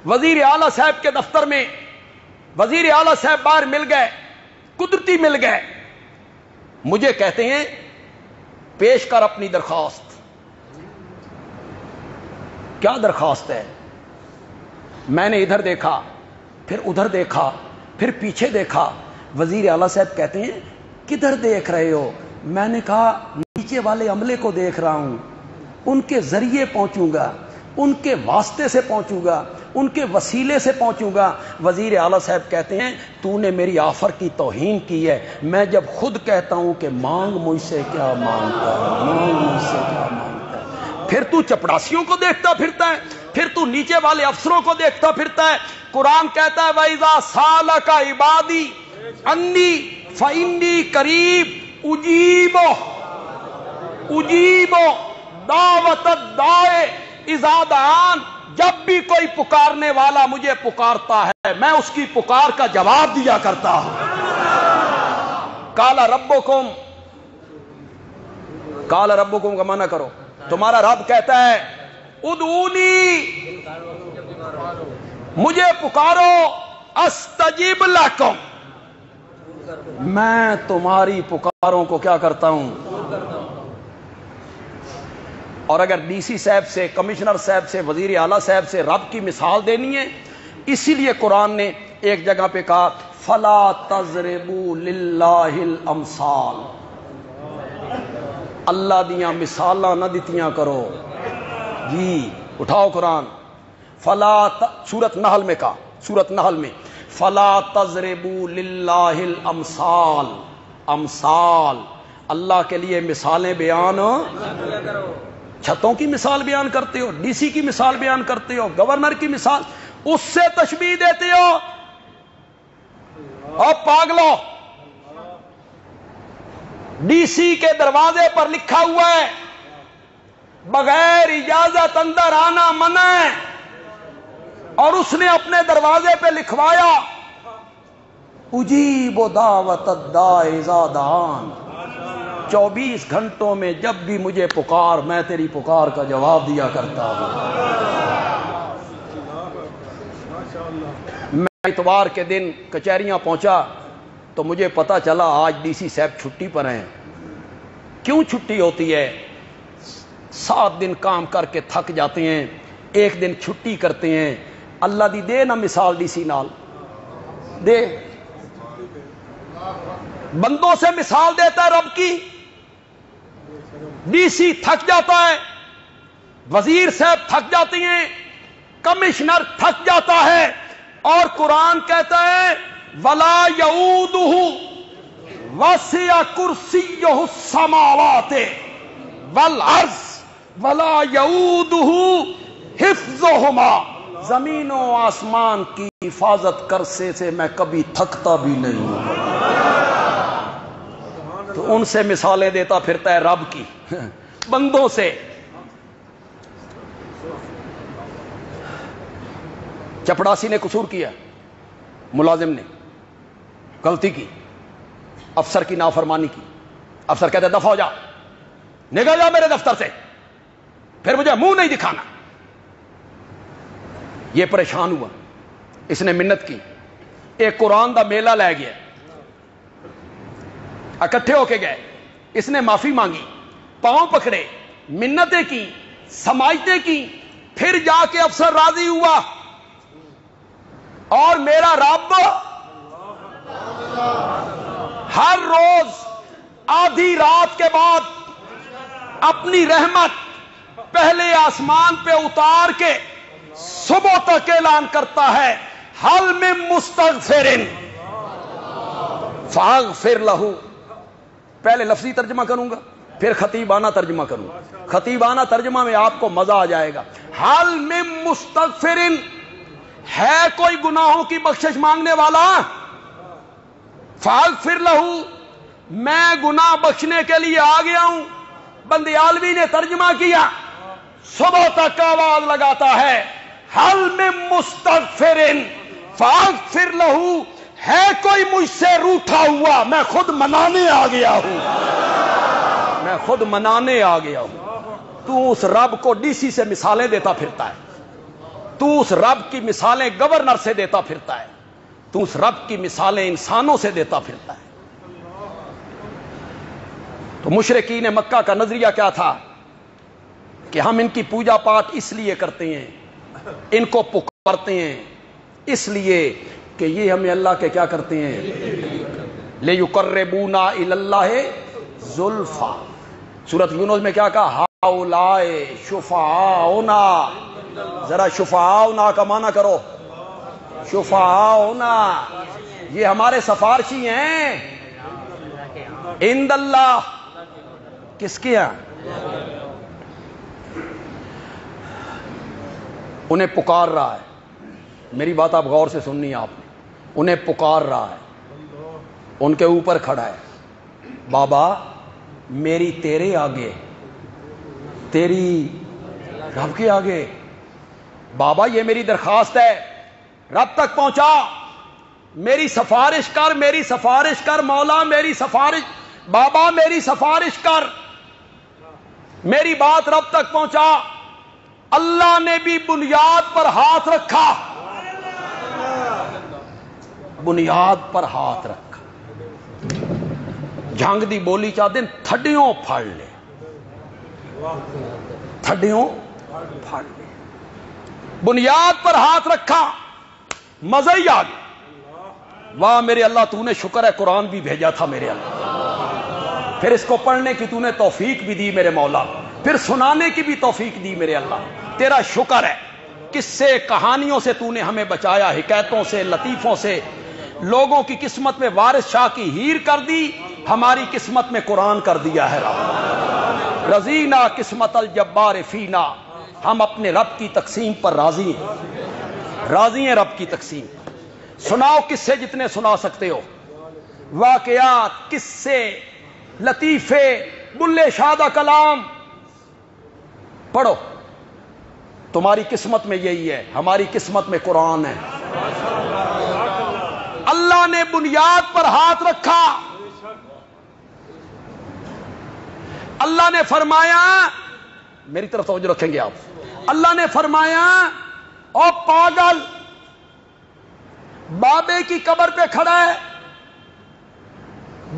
S1: وزیر اعلیٰ صاحب کے دفتر میں. وزیر اعلیٰ صاحب باہر مل گئے, قدرتی مل گئے. مجھے کہتے ہیں پیش کر اپنی درخواست. کیا درخواست ہے؟ میں نے ادھر دیکھا, پھر ادھر دیکھا, پھر پیچھے دیکھا. وزیر اعلیٰ صاحب کہتے ہیں کدھر دیکھ رہے ہو؟ میں نے کہا نیچے والے عملے کو دیکھ رہا ہوں, ان کے ذریعے پہنچوں گا, ان کے واسطے سے پہنچوں گا, ان کے وسیلے سے پہنچوں گا. وزیر اعلیٰ صاحب کہتے ہیں تو نے میری آفر کی توہین کی ہے. میں جب خود کہتا ہوں کہ مانگ مجھ سے کیا مانگتا ہے, مانگ مجھ سے کیا مانگتا ہے, پھر تو چپڑاسیوں کو دیکھتا پھرتا ہے, پھر تو نیچے والے افسروں کو دیکھتا پھرتا ہے. قرآن کہتا ہے وَإِذَا سَأَلَكَ عِبَادِي عَنِّي فَإِنِّي قَرِيبٌ اجیب دعوت الداع اذا دعان. جب بھی کوئی پکارنے والا مجھے پکارتا ہے میں اس کی پکار کا جواب دیا کرتا ہوں. قال ربکم, قال ربکم کا معنی کرو, تمہارا رب کہتا ہے ادعونی, مجھے پکارو, استجب لکم, میں تمہاری پکاروں کو کیا کرتا ہوں. اور اگر ڈی سی صاحب سے, کمشنر صاحب سے, وزیر اعلیٰ صاحب سے رب کی مثال دینی ہے, اسی لیے قرآن نے ایک جگہ پہ کہا فلا تضربوا للہ الامثال. اللہ دیاں مثالاں نہ دتیاں کرو جی. اٹھاؤ قرآن. سورت نحل میں کہا, سورت نحل میں فلا تضربوا للہ الامثال. امثال اللہ کے لیے مثالیں بیان. چھتوں کی مثال بیان کرتے ہو, ڈی سی کی مثال بیان کرتے ہو, گورنر کی مثال, اس سے تشبیہ دیتے ہو. اور پاگلو, ڈی سی کے دروازے پر لکھا ہوا ہے بغیر اجازت اندر آنا منع ہے, اور اس نے اپنے دروازے پہ لکھوایا اجیب دعوت الداع اذا دعان. 24 گھنٹوں میں جب بھی مجھے پکار میں تیری پکار کا جواب دیا کرتا ہوں. میں اتوار کے دن کچہریاں پہنچا تو مجھے پتا چلا آج ڈی سی صاحب چھٹی پر ہیں. کیوں چھٹی ہوتی ہے؟ 7 دن کام کر کے تھک جاتے ہیں, ایک دن چھٹی کرتے ہیں. اللہ دی دے نا مثال ڈی سی نال دے, بندوں سے مثال دیتا ہے رب کی. ڈی سی تھک جاتا ہے, وزیر صاحب تھک جاتی ہیں, کمشنر تھک جاتا ہے, اور قرآن کہتا ہے وَلَا يَئُودُهُ وَسِعَ كُرْسِيُّهُ السَّمَاوَاتِ وَالْأَرْضِ وَلَا يَئُودُهُ حِفْظُهُمَا. زمین و آسمان کی حفاظت کرنے سے میں کبھی تھکتا بھی نہیں ہوں. تو ان سے مثالیں دیتا پھرتا ہے رب کی, بندوں سے. چپڑاسی نے قصور کیا, ملازم نے غلطی کی, افسر کی نافرمانی کی. افسر کہتے دفع ہو جا, نکل جا میرے دفتر سے, پھر مجھے منہ نہیں دکھانا. یہ پریشان ہوا, اس نے منت کی, ایک قرآن دا میلہ لے گیا, اکٹھے ہو کے گئے, اس نے معافی مانگی, پاؤں پکڑے, منتیں کی, سماجتیں کی, پھر جا کے افسر راضی ہوا. اور میرا رب ہر روز آدھی رات کے بعد اپنی رحمت پہلے آسمان پہ اتار کے صبح تک اعلان کرتا ہے حل من مستغفر فاغفر لہ. پہلے لفظی ترجمہ کروں گا, پھر خطیبانہ ترجمہ کروں گا. خطیبانہ ترجمہ میں آپ کو مزہ آ جائے گا. حل من مستغفر, ہے کوئی گناہوں کی بخشش مانگنے والا؟ فاغفر لہ, میں گناہ بخشنے کے لیے آ گیا ہوں. بندیالوی نے ترجمہ کیا, صبح تک آواز لگاتا ہے حل من مستغفر فاغفر لہ, ہے کوئی مجھ سے روٹھا ہوا, میں خود منانے آ گیا ہوں, میں خود منانے آ گیا ہوں. تو اس رب کو ڈی سی سے مثالیں دیتا پھرتا ہے, تو اس رب کی مثالیں گورنر سے دیتا پھرتا ہے, تو اس رب کی مثالیں انسانوں سے دیتا پھرتا ہے. تو مشرکین مکہ کا نظریہ کیا تھا کہ ہم ان کی پوجا پاٹ اس لیے کرتے ہیں, ان کو پکارتے ہیں اس لیے کہ یہ ہمیں اللہ کے کیا کرتے ہیں, لِيُقَرِّبُونَا إِلَى اللَّهِ زُلْفَى. سورۃ یونس میں کیا کہا, ہؤلاء شفعاؤنا. ذرا شفعاؤنا کا معنی کرو, شفعاؤنا, یہ ہمارے سفارشی ہیں عند اللہ. کس کے ہیں؟ انہیں پکار رہا ہے. میری بات آپ غور سے سننی ہے آپ نے, انہیں پکار رہا ہے, ان کے اوپر کھڑا ہے, بابا میری تیرے آگے, تیری رب کے آگے, بابا یہ میری درخواست ہے, رب تک پہنچا, میری سفارش کر, میری سفارش کر مولا, میری سفارش, بابا میری سفارش کر, میری بات رب تک پہنچا. اللہ نے بھی بنیاد پر ہاتھ رکھا, بنیاد پر ہاتھ رکھا. جھنگ دی بولی چاہ دن تھڈیوں پھڑ لے, تھڈیوں پھڑ لے, بنیاد پر ہاتھ رکھا, مزہ ہی آ گیا. واہ میرے اللہ, تو نے شکر ہے قرآن بھی بھیجا تھا میرے اللہ, پھر اس کو پڑھنے کی تو نے توفیق بھی دی میرے مولا, پھر سنانے کی بھی توفیق دی میرے اللہ. تیرا شکر ہے, قصے کہانیوں سے تو نے ہمیں بچایا, حکایتوں سے, لطیفوں سے. لوگوں کی قسمت میں وارث شاہ کی ہیر کر دی, ہماری قسمت میں قرآن کر دیا ہے رب. رضینا قسمت الجبار فینا, ہم اپنے رب کی تقسیم پر راضی ہیں, راضی ہیں رب کی تقسیم. سناؤ قصے جتنے سنا سکتے ہو, واقعات, قصے, لطیفے, بلے شاہ کا کلام پڑھو. تمہاری قسمت میں یہی ہے, ہماری قسمت میں قرآن ہے. اللہ نے بنیاد پر ہاتھ رکھا. اللہ نے فرمایا, میری طرف توجہ رکھیں گے آپ, اللہ نے فرمایا او پاگل, بابے کی قبر پہ کھڑا ہے,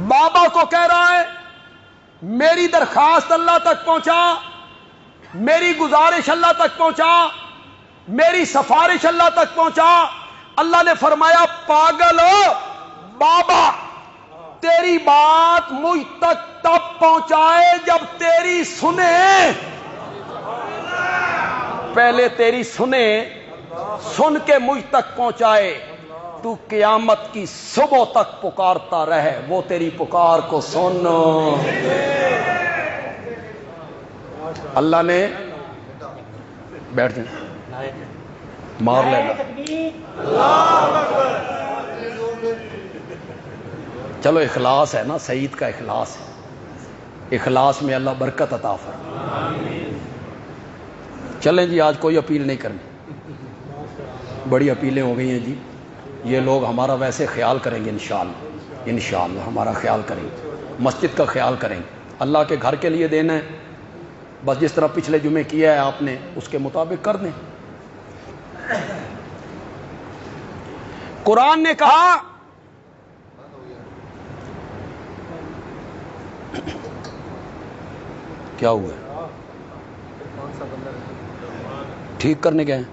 S1: بابا کو کہہ رہا ہے میری درخواست اللہ تک پہنچا, میری گزارش اللہ تک پہنچا, میری سفارش اللہ تک پہنچا. اللہ نے فرمایا پاگل ہو بابا, تیری بات مجھ تک تب پہنچائے جب تیری سنے، پہلے تیری سنے، سن کے مجھ تک پہنچائے، تو قیامت کی صبح تک پکارتا رہے، وہ تیری پکار کو سن۔ اللہ نے بیٹھ جائیں، مار لینا۔ چلو اخلاص ہے نا، سعید کا اخلاص ہے، اخلاص میں اللہ برکت عطا فرمائے۔ چلیں جی، آج کوئی اپیل نہیں کرنی، بڑی اپیلیں ہو گئی ہیں جی۔ یہ لوگ ہمارا ویسے خیال کریں گے انشاءاللہ، انشاءاللہ ہمارا خیال کریں گے، مسجد کا خیال کریں گے، اللہ کے گھر کے لیے دینا ہے، بس جس طرح پچھلے جمعے کیا ہے آپ نے اس کے مطابق کر دیں۔ قرآن نے کہا کیا ہوا ہے؟ ٹھیک کرنے گئے ہیں؟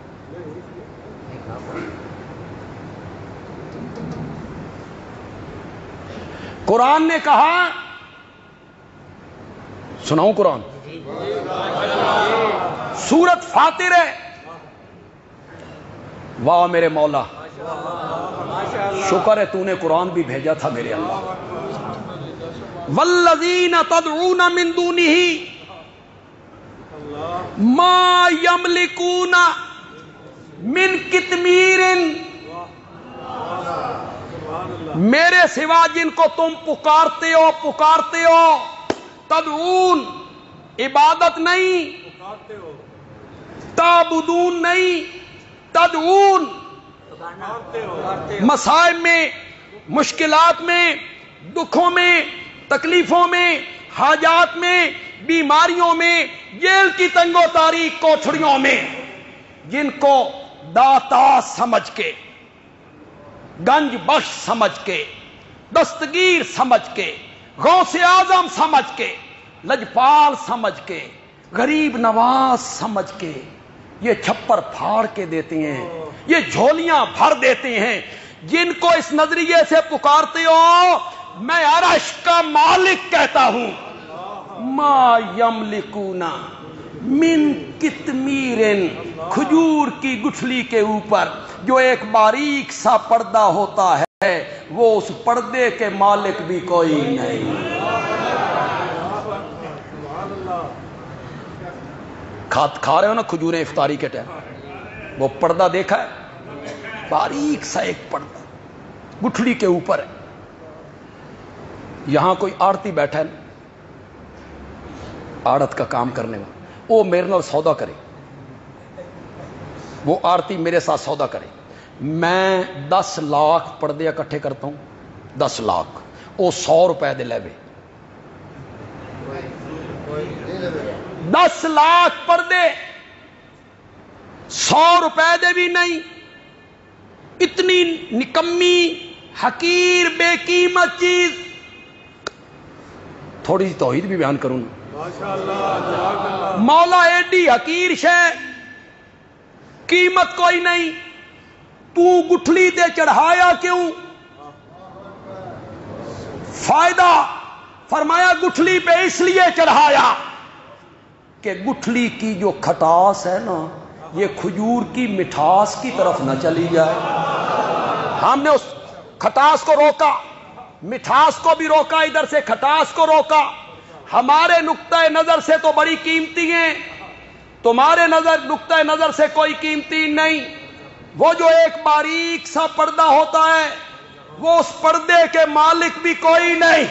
S1: قرآن نے کہا، سناؤں قرآن؟ سورت فاطر ہے۔ واہ میرے مولا، شکر ہے تو نے قرآن بھی بھیجا تھا میرے اللہ۔ والذین تدعون من دونہ ما یملکون من قطمیر، میرے سوا جن کو تم پکارتے ہو، تدعون عبادت نہیں، تعبدون نہیں، تدعون، مصائب میں، مشکلات میں، دکھوں میں، تکلیفوں میں، حاجات میں، بیماریوں میں، جیل کی تنگ و تاریک کوٹھڑیوں میں، جن کو داتا سمجھ کے، گنج بخش سمجھ کے، دستگیر سمجھ کے، غوث اعظم سمجھ کے، لجپال سمجھ کے، غریب نواز سمجھ کے یہ چھپر پھاڑ کے دیتے ہیں، یہ جھولیاں بھر دیتے ہیں، جن کو اس نظریے سے پکارتے ہو میں عرش کا مالک کہتا ہوں۔ ما یملکون من قطمیر، کھجور کی گٹھلی کے اوپر جو ایک باریک سا پردہ ہوتا ہے، وہ اس پردے کے مالک بھی کوئی نہیں۔ کھا رہے ہو نا کھجوریں افطاری کے ٹائم، وہ پردہ دیکھا ہے، باریک سا ایک پردہ گٹھلی کے اوپر ہے۔ یہاں کوئی آڑتی بیٹھا ہے، آڑت کا کام کرنے والا، وہ میرے نال سودا کرے، وہ آڑتی میرے ساتھ سودا کرے، میں 10 لاکھ پردے اکٹھے کرتا ہوں، 10 لاکھ، وہ 100 روپے دے لے بے، 10 لاکھ پردے 100 روپے دے بھی نہیں۔ اتنی نکمی حقیر بے قیمت چیز، تھوڑی سی توحید بھی بیان کروں، مولا ایڈی حقیر شے، قیمت کوئی نہیں، تو گٹھلی تے چڑھایا کیوں؟ فائدہ فرمایا گٹھلی پہ اس لیے چڑھایا کہ گٹھلی کی جو کھٹاس ہے نا، یہ کھجور کی مٹھاس کی طرف نہ چلی جائے۔ ہم نے اس کھٹاس کو روکا، مٹھاس کو بھی روکا، ادھر سے کھٹاس کو روکا۔ ہمارے نقطہ نظر سے تو بڑی قیمتی ہیں، تمہارے نقطہ نظر سے کوئی قیمتی نہیں۔ وہ جو ایک باریک سا پردہ ہوتا ہے، وہ اس پردے کے مالک بھی کوئی نہیں۔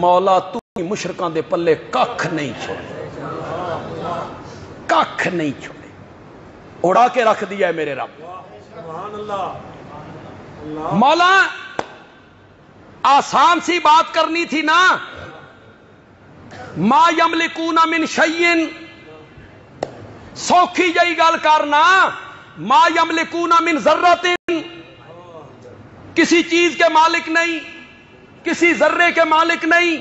S1: مولا تو مشرکاں دے پلے ککھ نہیں چھوڑے، ککھ نہیں چھوڑے، اڑا کے رکھ دیا ہے میرے رب۔ مولا آسان سی بات کرنی تھی نا، ما یملکون من شیء، سوکھی جئی گل کرنا، ما یملکون من ذرۃ، کسی چیز کے مالک نہیں، کسی ذرے کے مالک نہیں،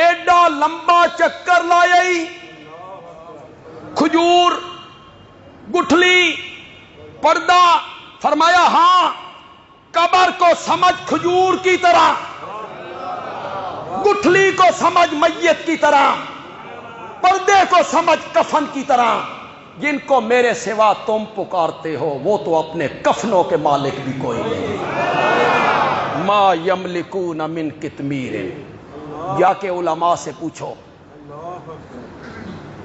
S1: ایڈا لمبا چکر لائی، کھجور، گٹھلی، پردہ، فرمایا ہاں قبر کو سمجھ کھجور کی طرح، گٹھلی کو سمجھ میت کی طرح، پردے کو سمجھ کفن کی طرح۔ جن کو میرے سوا تم پکارتے ہو وہ تو اپنے کفنوں کے مالک بھی کوئی نہیں۔ ما یملکون من قطمیر، جا کے علماء سے پوچھو،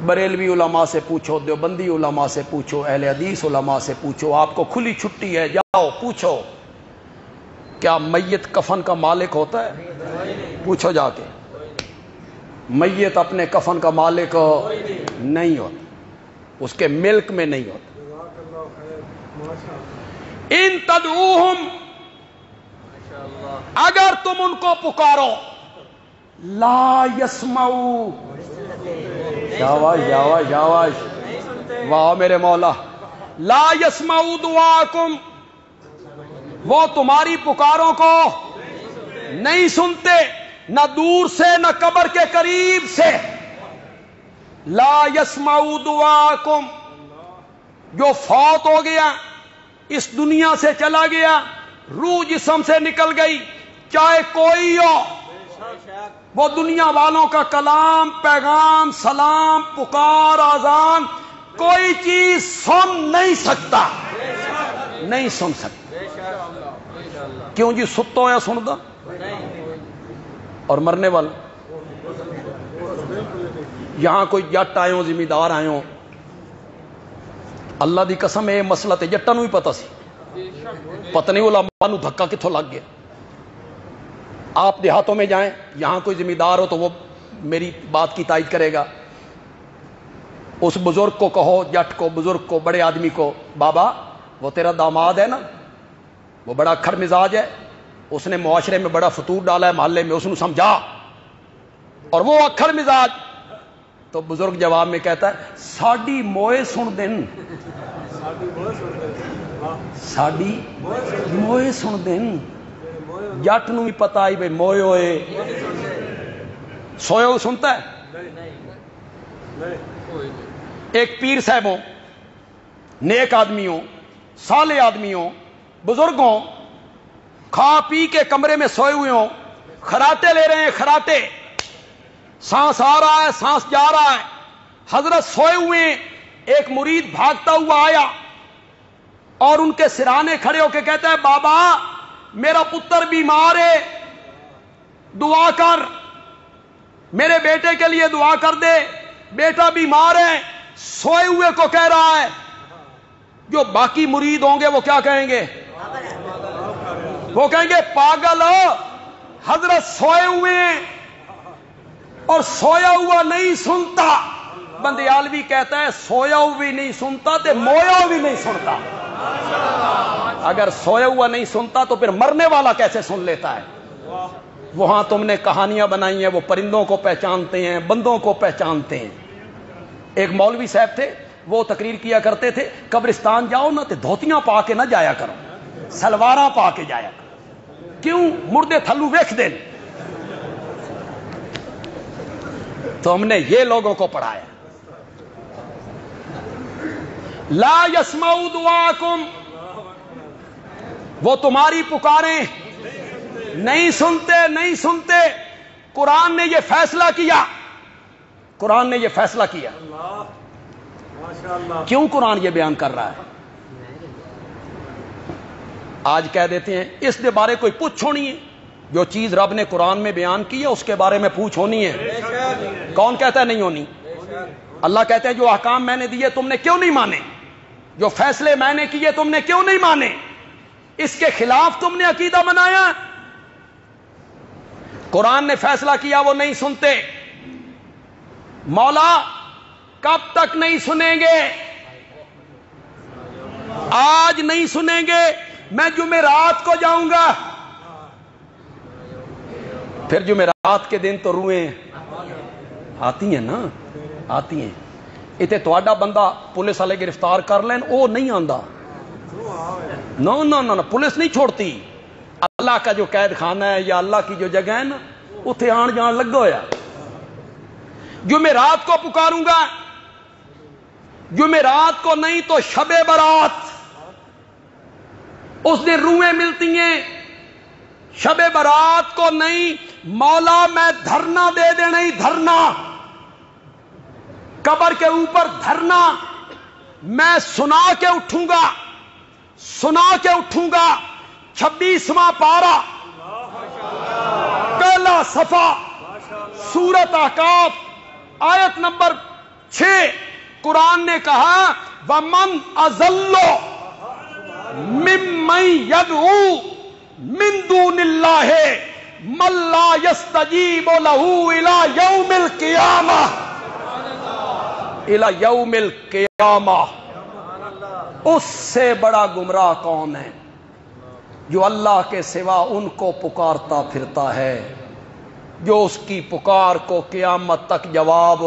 S1: بریلوی علماء سے پوچھو، دیوبندی علماء سے پوچھو، اہل حدیث علماء سے پوچھو، آپ کو کھلی چھٹی ہے، جاؤ پوچھو کیا میت کفن کا مالک ہوتا ہے؟ پوچھو جا کے، میت اپنے کفن کا مالک نہیں ہوتا، اس کے ملک میں نہیں ہوتا۔ ان تدعوہم، اگر تم ان کو پکارو، لا یسمعو، شاباش شاباش شاباش، واہ میرے مولا، لا یسمعو دعاکم، وہ تمہاری پکاروں کو نہیں سنتے، نہ دور سے نہ قبر کے قریب سے۔ لا یسمعو دعاکم، جو فوت ہو گیا، اس دنیا سے چلا گیا، روح جسم سے نکل گئی، چاہے کوئی ہو، وہ دنیا والوں کا کلام، پیغام، سلام، پکار، آذان، کوئی چیز سن نہیں سکتا، نہیں سن سکتا۔ کیوں جی؟ ستا ہوا سندا اور مرنے والا۔ یہاں کوئی جٹ آئے ہو، ذمہ دار آئے ہو، اللہ دی قسم یہ مسئلہ تے جٹاں نوں ہی پتا سی، پتہ نہیں علماء نوں دھکا کتھوں لگ گیا۔ آپ دیہاتوں میں جائیں، یہاں کوئی ذمہ دار ہو تو وہ میری بات کی تائید کرے گا، اس بزرگ کو کہو، جٹ کو، بزرگ کو، بڑے آدمی کو، بابا وہ تیرا داماد ہے نا، وہ بڑا اکھڑ مزاج ہے، اس نے معاشرے میں بڑا فتور ڈالا ہے محلے میں، اس نے سمجھا، اور وہ اکھڑ مزاج، تو بزرگ جواب میں کہتا ہے ساڈی موئے سن دین، ساڈی موئے سن دین۔ جٹ نو بھی پتا آئی بھائی موئے ہوئے، سوئے ہو سنتا ہے؟ ایک پیر صاحبوں، نیک آدمیوں، صالح آدمیوں، بزرگوں، کھا پی کے کمرے میں سوئے ہوئے ہوں، خراٹے لے رہے ہیں، خراٹے، سانس آ رہا ہے، سانس جا رہا ہے، حضرت سوئے ہوئے ہیں، ایک مرید بھاگتا ہوا آیا اور ان کے سرانے کھڑے ہو کے کہتا ہے بابا میرا پتر بیمار ہے، دعا کر، میرے بیٹے کے لیے دعا کر دے، بیٹا بیمار ہے۔ سوئے ہوئے کو کہہ رہا ہے، جو باقی مرید ہوں گے وہ کیا کہیں گے؟ وہ کہیں گے پاگل ہو، حضرت سوئے ہوئے ہیں اور سویا ہوا نہیں سنتا۔ بندیالوی کہتا ہے سویا ہوا بھی نہیں سنتا تے مویا بھی نہیں سنتا۔ اگر سویا ہوا نہیں سنتا تو پھر مرنے والا کیسے سن لیتا ہے؟ وہاں تم نے کہانیاں بنائی ہیں، وہ پرندوں کو پہچانتے ہیں، بندوں کو پہچانتے ہیں۔ ایک مولوی صاحب تھے، وہ تقریر کیا کرتے تھے قبرستان جاؤ نا تو دھوتیاں پا کے نہ جایا کرو، سلواراں پا کے جایا کرو۔ کیوں؟ مردے تھلو ویکھ دین۔ تو ہم نے یہ لوگوں کو پڑھایا، لا یسمعوا دعاکم، وہ تمہاری پکاریں نہیں سنتے، نہیں سنتے۔ قرآن نے یہ فیصلہ کیا، قرآن نے یہ فیصلہ کیا۔ کیوں قرآن یہ بیان کر رہا ہے؟ آج کہہ دیتے ہیں اس کے بارے کوئی پوچھ ہونی ہے، جو چیز رب نے قرآن میں بیان کی ہے اس کے بارے میں پوچھ ہونی ہے۔ کون کہتا ہے نہیں ہونی؟ اللہ کہتے ہیں جو احکام میں نے دیے تم نے کیوں نہیں مانے، جو فیصلے میں نے کیے تم نے کیوں نہیں مانے، اس کے خلاف تم نے عقیدہ بنایا۔ قرآن نے فیصلہ کیا وہ نہیں سنتے، مولا کب تک نہیں سنیں گے؟ آج نہیں سنیں گے، میں جمعرات کو جاؤں گا۔ پھر جمعرات کے دن تو روئیں آتی ہیں نا، آتی ہیں۔ اتنے تہاڈا بندہ پولیس والے گرفتار کر لین وہ نہیں آندا، نو نو نو، پولیس نہیں چھوڑتی۔ اللہ کا جو قید خانہ ہے یا اللہ کی جو جگہ ہے نا، اتنے آن جان لگا ہویا۔ جمعرات کو پکاروں گا، جمعرات کو نہیں تو شب برات، اس دن روحیں ملتی ہیں، شب برات کو نہیں، مولا میں دھرنا دے دے، نہیں دھرنا، قبر کے اوپر دھرنا، میں سنا کے اٹھوں گا، سنا کے اٹھوں گا۔ 26واں پارہ، پہلا صفحہ، سورۃ احقاف، آیت نمبر 6، قرآن نے کہا وَمَنْ أَضَلُّ مِمَّن يَدْعُو مِن دُونِ اللَّهِ مَن لَّا يَسْتَجِيبُ لَهُ إِلَى يَوْمِ الْقِيَامَةِ، إِلَى يَوْمِ الْقِيَامَةِ۔ اس سے بڑا گمراہ کون ہے جو اللہ کے سوا ان کو پکارتا پھرتا ہے جو اس کی پکار کو قیامت تک جواب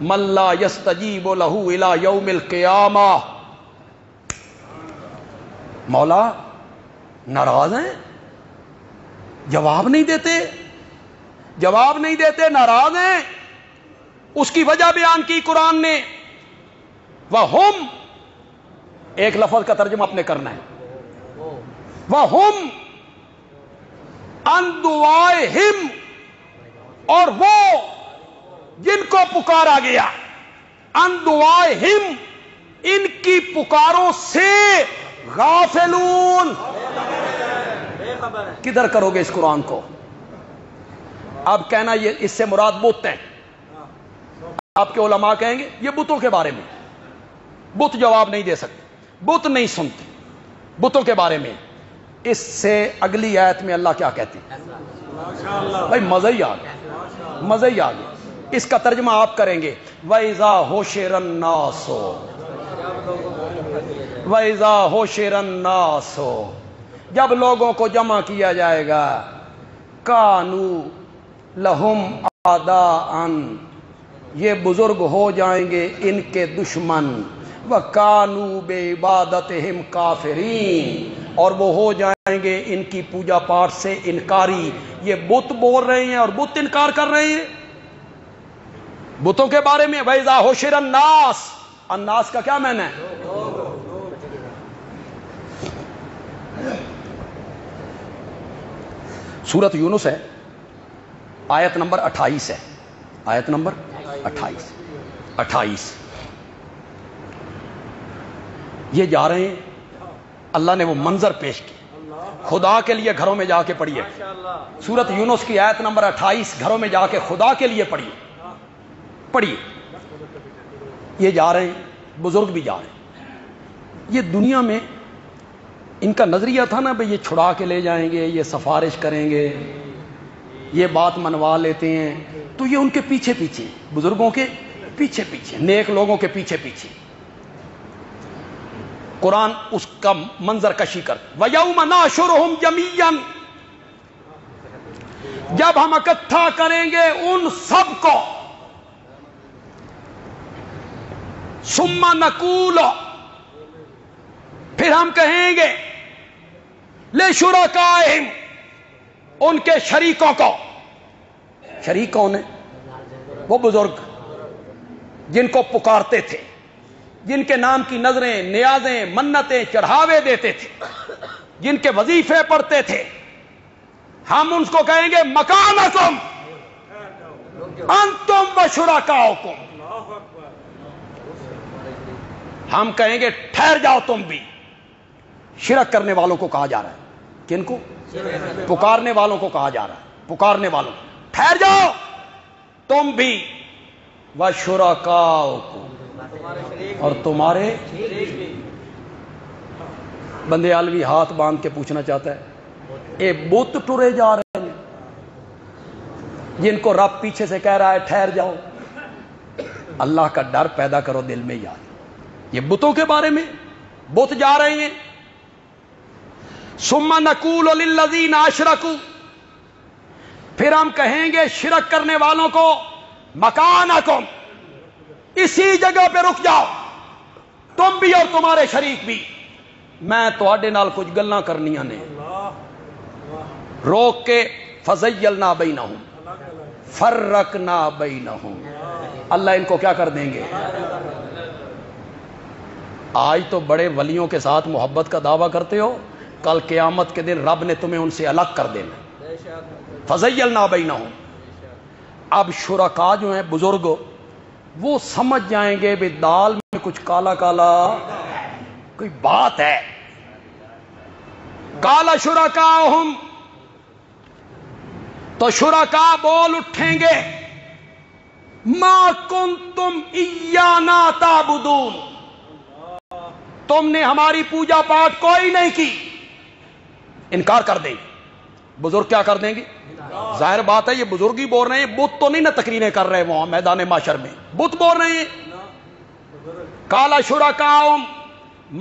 S1: مَن لَّا يَسْتَجِيبُ لَهُ إِلَى يَوْمِ الْقِيَامَةِ۔ مولا ناراض ہیں، جواب نہیں دیتے، جواب نہیں دیتے، ناراض ہیں۔ اس کی وجہ بیان کی قرآن نے، وَهُمْ، ایک لفظ کا ترجمہ اپنے کرنا ہے، وَهُمْ عَن دُعَائِهِمْ، اور وہ جن کو پکارا گیا، عن دعائہم، ان کی پکاروں سے، غافلون۔ کدھر کرو گے اس قرآن کو؟ اب کہنا یہ اس سے مراد بت ہیں، آپ کے علماء کہیں گے یہ بتوں کے بارے میں، بت جواب نہیں دے سکتے، بت نہیں سنتے بتوں کے بارے میں۔ اس سے اگلی آیت میں اللہ کیا کہتے ہیں؟ بھائی مزہ ہی آ گیا، مزہ ہی آ گیا۔ اس کا ترجمہ آپ کریں گے، وَإِذَا حُشِرَ النَّاسُ، وَإِذَا حُشِرَ النَّاسُ، جب لوگوں کو جمع کیا جائے گا، كَانُوا لَهُمْ أَعْدَاءً، یہ بزرگ ہو جائیں گے ان کے دشمن، وَكَانُوا بِعِبَادَتِهِمْ كَافِرِينَ، اور وہ ہو جائیں گے ان کی پوجا پاٹ سے انکاری۔ یہ بت بول رہے ہیں اور بت انکار کر رہے ہیں بتوں کے بارے میں۔ وَإِذَا حُشِرَ النَّاسُ، الناس کا کیا معنی ہے؟ سورۃ یونس ہے، آیت نمبر 28 ہے، آیت نمبر 28۔ یہ جا رہے ہیں، اللہ نے وہ منظر پیش کیا، خدا کے لیے گھروں میں جا کے پڑھیے سورۃ یونس کی آیت نمبر 28، گھروں میں جا کے خدا کے لیے پڑھیے۔ یہ جا رہے ہیں، بزرگ بھی جا رہے ہیں۔ یہ دنیا میں ان کا نظریہ تھا نا بھئی یہ چھڑا کے لے جائیں گے، یہ سفارش کریں گے، یہ بات منوا لیتے ہیں، تو یہ ان کے پیچھے پیچھے، بزرگوں کے پیچھے پیچھے، نیک لوگوں کے پیچھے پیچھے۔ قرآن اس کا منظر کشی کر، وَيَوْمَ نَحْشُرُهُمْ جَمِيعًا، جب ہم اکٹھا کریں گے ان سب کو، ثُمَّ نَقُولُ، پھر ہم کہیں گے، لِشُرَكَائِهِمْ، ان کے شریکوں کو۔ شریک کون ہیں؟ وہ بزرگ جن کو پکارتے تھے، جن کے نام کی نظریں، نیازیں، منتیں، چڑھاوے دیتے تھے، جن کے وظیفے پڑھتے تھے۔ ہم ان کو کہیں گے مکانکم انتم وشرکاؤکم، ہم کہیں گے ٹھہر جاؤ تم بھی۔ شرک کرنے والوں کو کہا جا رہا ہے، کن کو؟ پکارنے والوں کو کہا جا رہا ہے، پکارنے والوں کو ٹھہر جاؤ تم بھی، وشرکاؤکم، اور تمہارے۔ بندے عالوی ہاتھ باندھ کے پوچھنا چاہتا ہے، اے بت ٹرے جا رہے ہیں جن کو رب پیچھے سے کہہ رہا ہے ٹھہر جاؤ۔ اللہ کا ڈر پیدا کرو دل میں یار۔ یہ بتوں کے بارے میں، بت جا رہے ہیں۔ ثم نقول للذین اشرکوا، پھر ہم کہیں گے شرک کرنے والوں کو مکانکم، اسی جگہ پہ رک جاؤ تم بھی اور تمہارے شریک بھی، میں تواڈے نال کچھ گلاں کرنیاں نے۔ روک کے فزیلنا بینہم، فرقنا بینہم، اللہ ان کو کیا کر دیں گے؟ آج تو بڑے ولیوں کے ساتھ محبت کا دعویٰ کرتے ہو، کل قیامت کے دن رب نے تمہیں ان سے الگ کر دینا. فَزَيَّلْنَا بَيْنَهُمْ. اب شرکا جو ہیں بزرگ وہ سمجھ جائیں گے بھی دال میں کچھ کالا کالا کوئی بات ہے. قَالَ شُرَكَاؤُهُمْ. تو شرکا بول اٹھیں گے مَا كُنْتُمْ إِيَّانَا تَعْبُدُونَ. تم نے ہماری پوجا پاٹ کوئی نہیں کی. انکار کر دیں گے. بزرگ کیا کر دیں گے؟ ظاہر بات ہے یہ بزرگ ہی بول رہے ہیں، بت تو نہیں نہ تقریریں کر رہے وہاں میدان معاشر میں، بت بول رہے ہیں. قَالَ شُرَكَاؤُهُمْ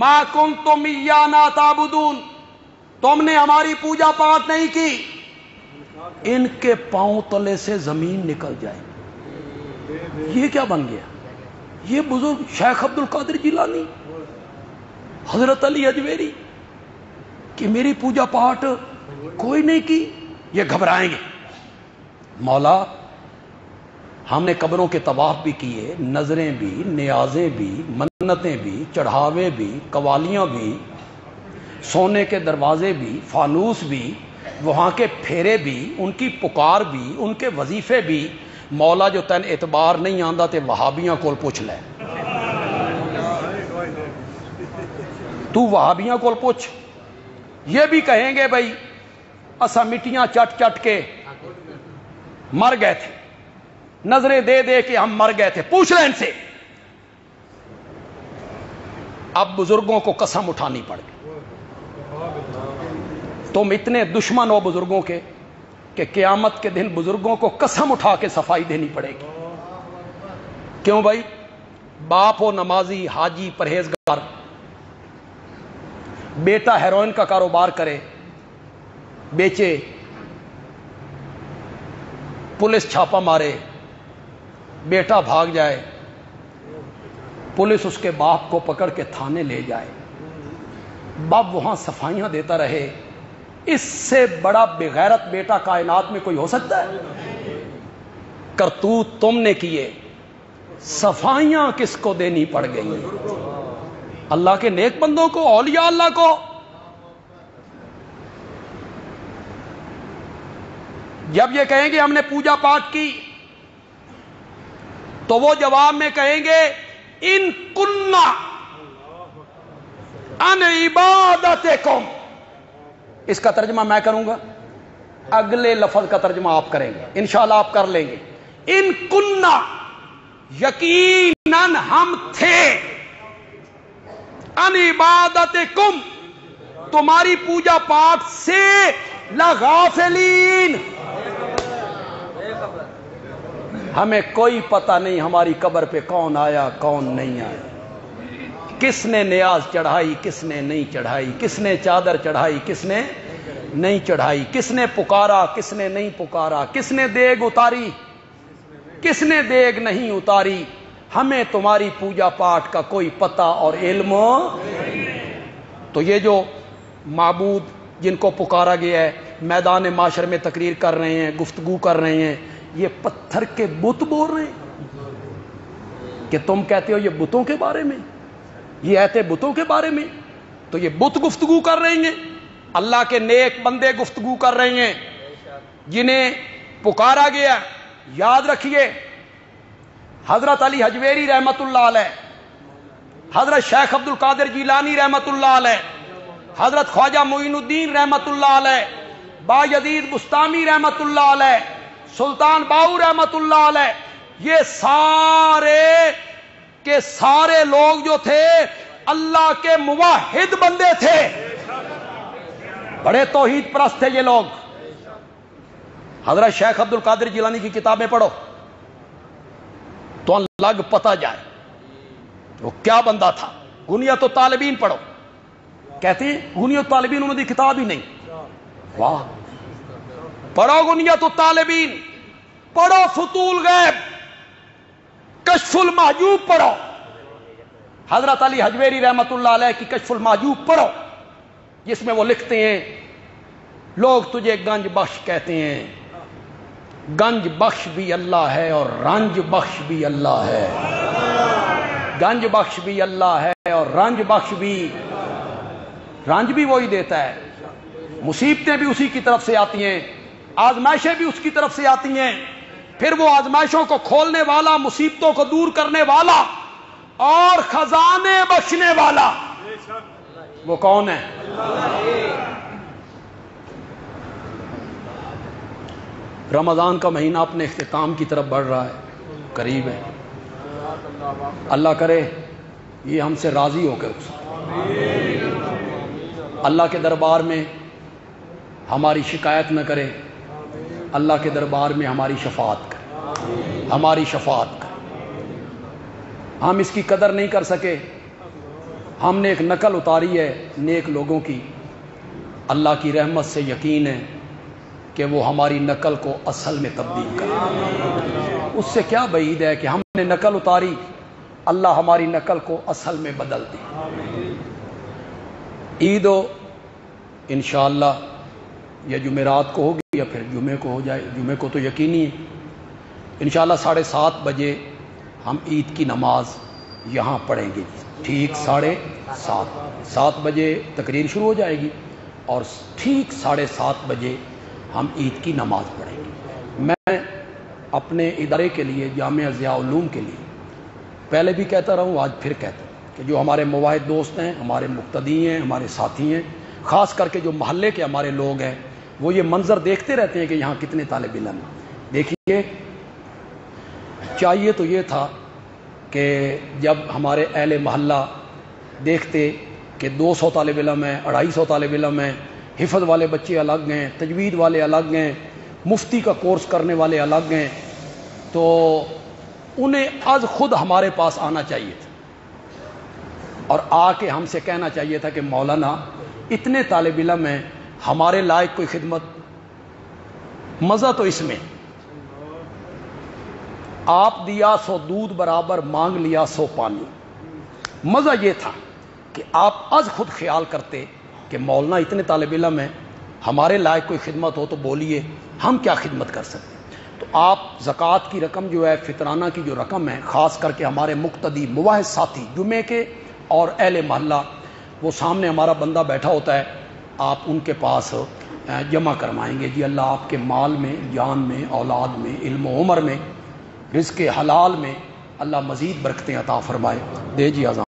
S1: مَا كُنْتُمْ إِيَّانَا تَعْبُدُونَ. تم نے ہماری پوجا پاٹ نہیں کی. ان کے پاؤں تلے سے زمین نکل جائے. یہ کیا بن گیا؟ یہ بزرگ شیخ عبد القادر جیلانی، حضرت علی اجویری کہ میری پوجا پاٹ کوئی نہیں کی. یہ گھبرائیں گے. مولا ہم نے قبروں کے طواف بھی کیے، نظریں بھی، نیازیں بھی، منتیں بھی، چڑھاوے بھی، قوالیاں بھی، سونے کے دروازے بھی، فانوس بھی، وہاں کے پھیرے بھی، ان کی پکار بھی، ان کے وظیفے بھی. مولا جو تین اعتبار نہیں آندا تے وہابیاں کول پوچھ لے. تو وہابیاں کول پوچھ. یہ بھی کہیں گے بھائی اسا مٹیاں چٹ چٹ کے مر گئے تھے، نظریں دے دے کے ہم مر گئے تھے. پوچھ لیں ان سے. اب بزرگوں کو قسم اٹھانی پڑ گئی. تم اتنے دشمن ہو بزرگوں کے کہ قیامت کے دن بزرگوں کو قسم اٹھا کے صفائی دینی پڑے گی. کیوں بھائی؟ باپ ہو نمازی، حاجی، پرہیزگار، بیٹا ہیروئن کا کاروبار کرے، بیچے، پولیس چھاپا مارے، بیٹا بھاگ جائے، پولیس اس کے باپ کو پکڑ کے تھانے لے جائے، باپ وہاں صفائیاں دیتا رہے. اس سے بڑا بغیرت بیٹا کائنات میں کوئی ہو سکتا ہے؟ کرتوت تم نے کیے، صفائیاں کس کو دینی پڑ گئی؟ اللہ کے نیک بندوں کو، اولیاء اللہ کو. جب یہ کہیں گے ہم نے پوجا پاٹ کی تو وہ جواب میں کہیں گے ان کننا ان عبادتکم. اس کا ترجمہ میں کروں گا، اگلے لفظ کا ترجمہ آپ کریں گے انشاءاللہ. آپ کر لیں گے. ان کننا یقیناً ہم تھے، ان عبادتکم تمہاری پوجا پاٹ سے لغافلین. ہمیں کوئی پتہ نہیں ہماری قبر پہ کون آیا کون نہیں آیا، کس نے نیاز چڑھائی کس نے نہیں چڑھائی، کس نے چادر چڑھائی کس نے نہیں چڑھائی، کس نے پکارا کس نے نہیں پکارا، کس نے دیگ اتاری کس نے دیگ نہیں اتاری. ہمیں تمہاری پوجا پاٹ کا کوئی پتہ اور علم. تو یہ جو معبود جن کو پکارا گیا ہے میدان معاشر میں تقریر کر رہے ہیں، گفتگو کر رہے ہیں، یہ پتھر کے بت بول رہے ہیں کہ تم کہتے ہو یہ بتوں کے بارے میں، یہ ایتے بتوں کے بارے میں. تو یہ بت گفتگو کر رہے ہیں، اللہ کے نیک بندے گفتگو کر رہے ہیں جنہیں پکارا گیا. یاد رکھیے حضرت علی حجویری رحمت اللہ علیہ، حضرت شیخ عبد القادر جیلانی رحمت اللہ علیہ، حضرت خواجہ معین الدین رحمت اللہ علیہ، بایزید بستامی رحمت اللہ علیہ، سلطان باؤ رحمت اللہ علیہ، یہ سارے کے سارے لوگ جو تھے اللہ کے موحد بندے تھے، بڑے توحید پرست تھے یہ لوگ. حضرت شیخ عبد القادر جیلانی کی کتابیں پڑھو تو الگ پتہ جائے وہ کیا بندہ تھا. غنیت الطالبین پڑھو، کہتے ہیں غنیت الطالبین انہوں نے کتاب ہی نہیں. واہ، پڑھو غنیت الطالبین، پڑھو فتول غیب، کشف المحجوب پڑھو، حضرت علی حجویری رحمت اللہ علیہ کی کشف المحجوب پڑھو جس میں وہ لکھتے ہیں لوگ تجھے گنج بخش کہتے ہیں، گنج بخش بھی اللہ ہے اور رنج بخش بھی اللہ ہے. گنج بخش بھی اللہ ہے اور رنج بخش بھی، رنج بھی وہی دیتا ہے، مصیبتیں بھی اسی کی طرف سے آتی ہیں، آزمائشیں بھی اس کی طرف سے آتی ہیں، پھر وہ آزمائشوں کو کھولنے والا، مصیبتوں کو دور کرنے والا اور خزانے بخشنے والا وہ کون ہے؟ رمضان کا مہینہ اپنے اختتام کی طرف بڑھ رہا ہے، قریب ہے، اللہ کرے یہ ہم سے راضی ہو کر اللہ کے دربار میں ہماری شکایت نہ کرے، اللہ کے دربار میں ہماری شفاعت کرے، ہماری شفاعت کرے۔ ہم اس کی قدر نہیں کر سکے، ہم نے ایک نقل اتاری ہے نیک لوگوں کی، اللہ کی رحمت سے یقین ہے کہ وہ ہماری نقل کو اصل میں تبدیل کرے۔ اس سے کیا بعید ہے کہ ہم نے نقل اتاری، اللہ ہماری نقل کو اصل میں بدل دے۔ عید ہو انشاءاللہ یا جمعرات کو ہوگی یا پھر جمعے کو ہو جائے، جمعے کو تو یقینی ہے، انشاءاللہ 7:30 بجے ہم عید کی نماز یہاں پڑھیں گے، ٹھیک 7:30 بجے تقریر شروع ہو جائے گی اور ٹھیک 7:30 بجے ہم عید کی نماز پڑھیں گے۔ میں اپنے ادارے کے لیے، جامعہ ضیاء العلوم کے لیے پہلے بھی کہتا رہا ہوں، آج پھر کہتا ہوں کہ جو ہمارے مواحد دوست ہیں، ہمارے مقتدی ہیں، ہمارے ساتھی ہیں، خاص کر کے جو محلے کے ہمارے لوگ ہیں، وہ یہ منظر دیکھتے رہتے ہیں کہ یہاں کتنے طالب علم ہیں۔ دیکھیے، چاہیے تو یہ تھا کہ جب ہمارے اہل محلہ دیکھتے کہ 200 طالب علم ہیں، 250 طالب علم ہیں، حفظ والے بچے الگ ہیں، تجوید والے الگ ہیں، مفتی کا کورس کرنے والے الگ ہیں، تو انہیں از خود ہمارے پاس آنا چاہیے تھا اور آ کے ہم سے کہنا چاہیے تھا کہ مولانا اتنے طالب علم ہیں، ہمارے لائق کوئی خدمت۔ مزہ تو اس میں، آپ دیا سو دودھ برابر، مانگ لیا سو پانی۔ مزہ یہ تھا کہ آپ از خود خیال کرتے کہ مولانا اتنے طالب علم ہیں، ہمارے لائق کوئی خدمت ہو تو بولیے، ہم کیا خدمت کر سکتے ہیں۔ تو آپ زکوٰۃ کی رقم جو ہے، فطرانہ کی جو رقم ہے، خاص کر کے ہمارے مقتدی مواحد ساتھی جمعے کے اور اہل محلہ، وہ سامنے ہمارا بندہ بیٹھا ہوتا ہے، آپ ان کے پاس جمع کروائیں گے۔ جی اللہ آپ کے مال میں، جان میں، اولاد میں، علم و عمر میں، رزق حلال میں اللہ مزید برکتیں عطا فرمائے۔ دے جی اذان۔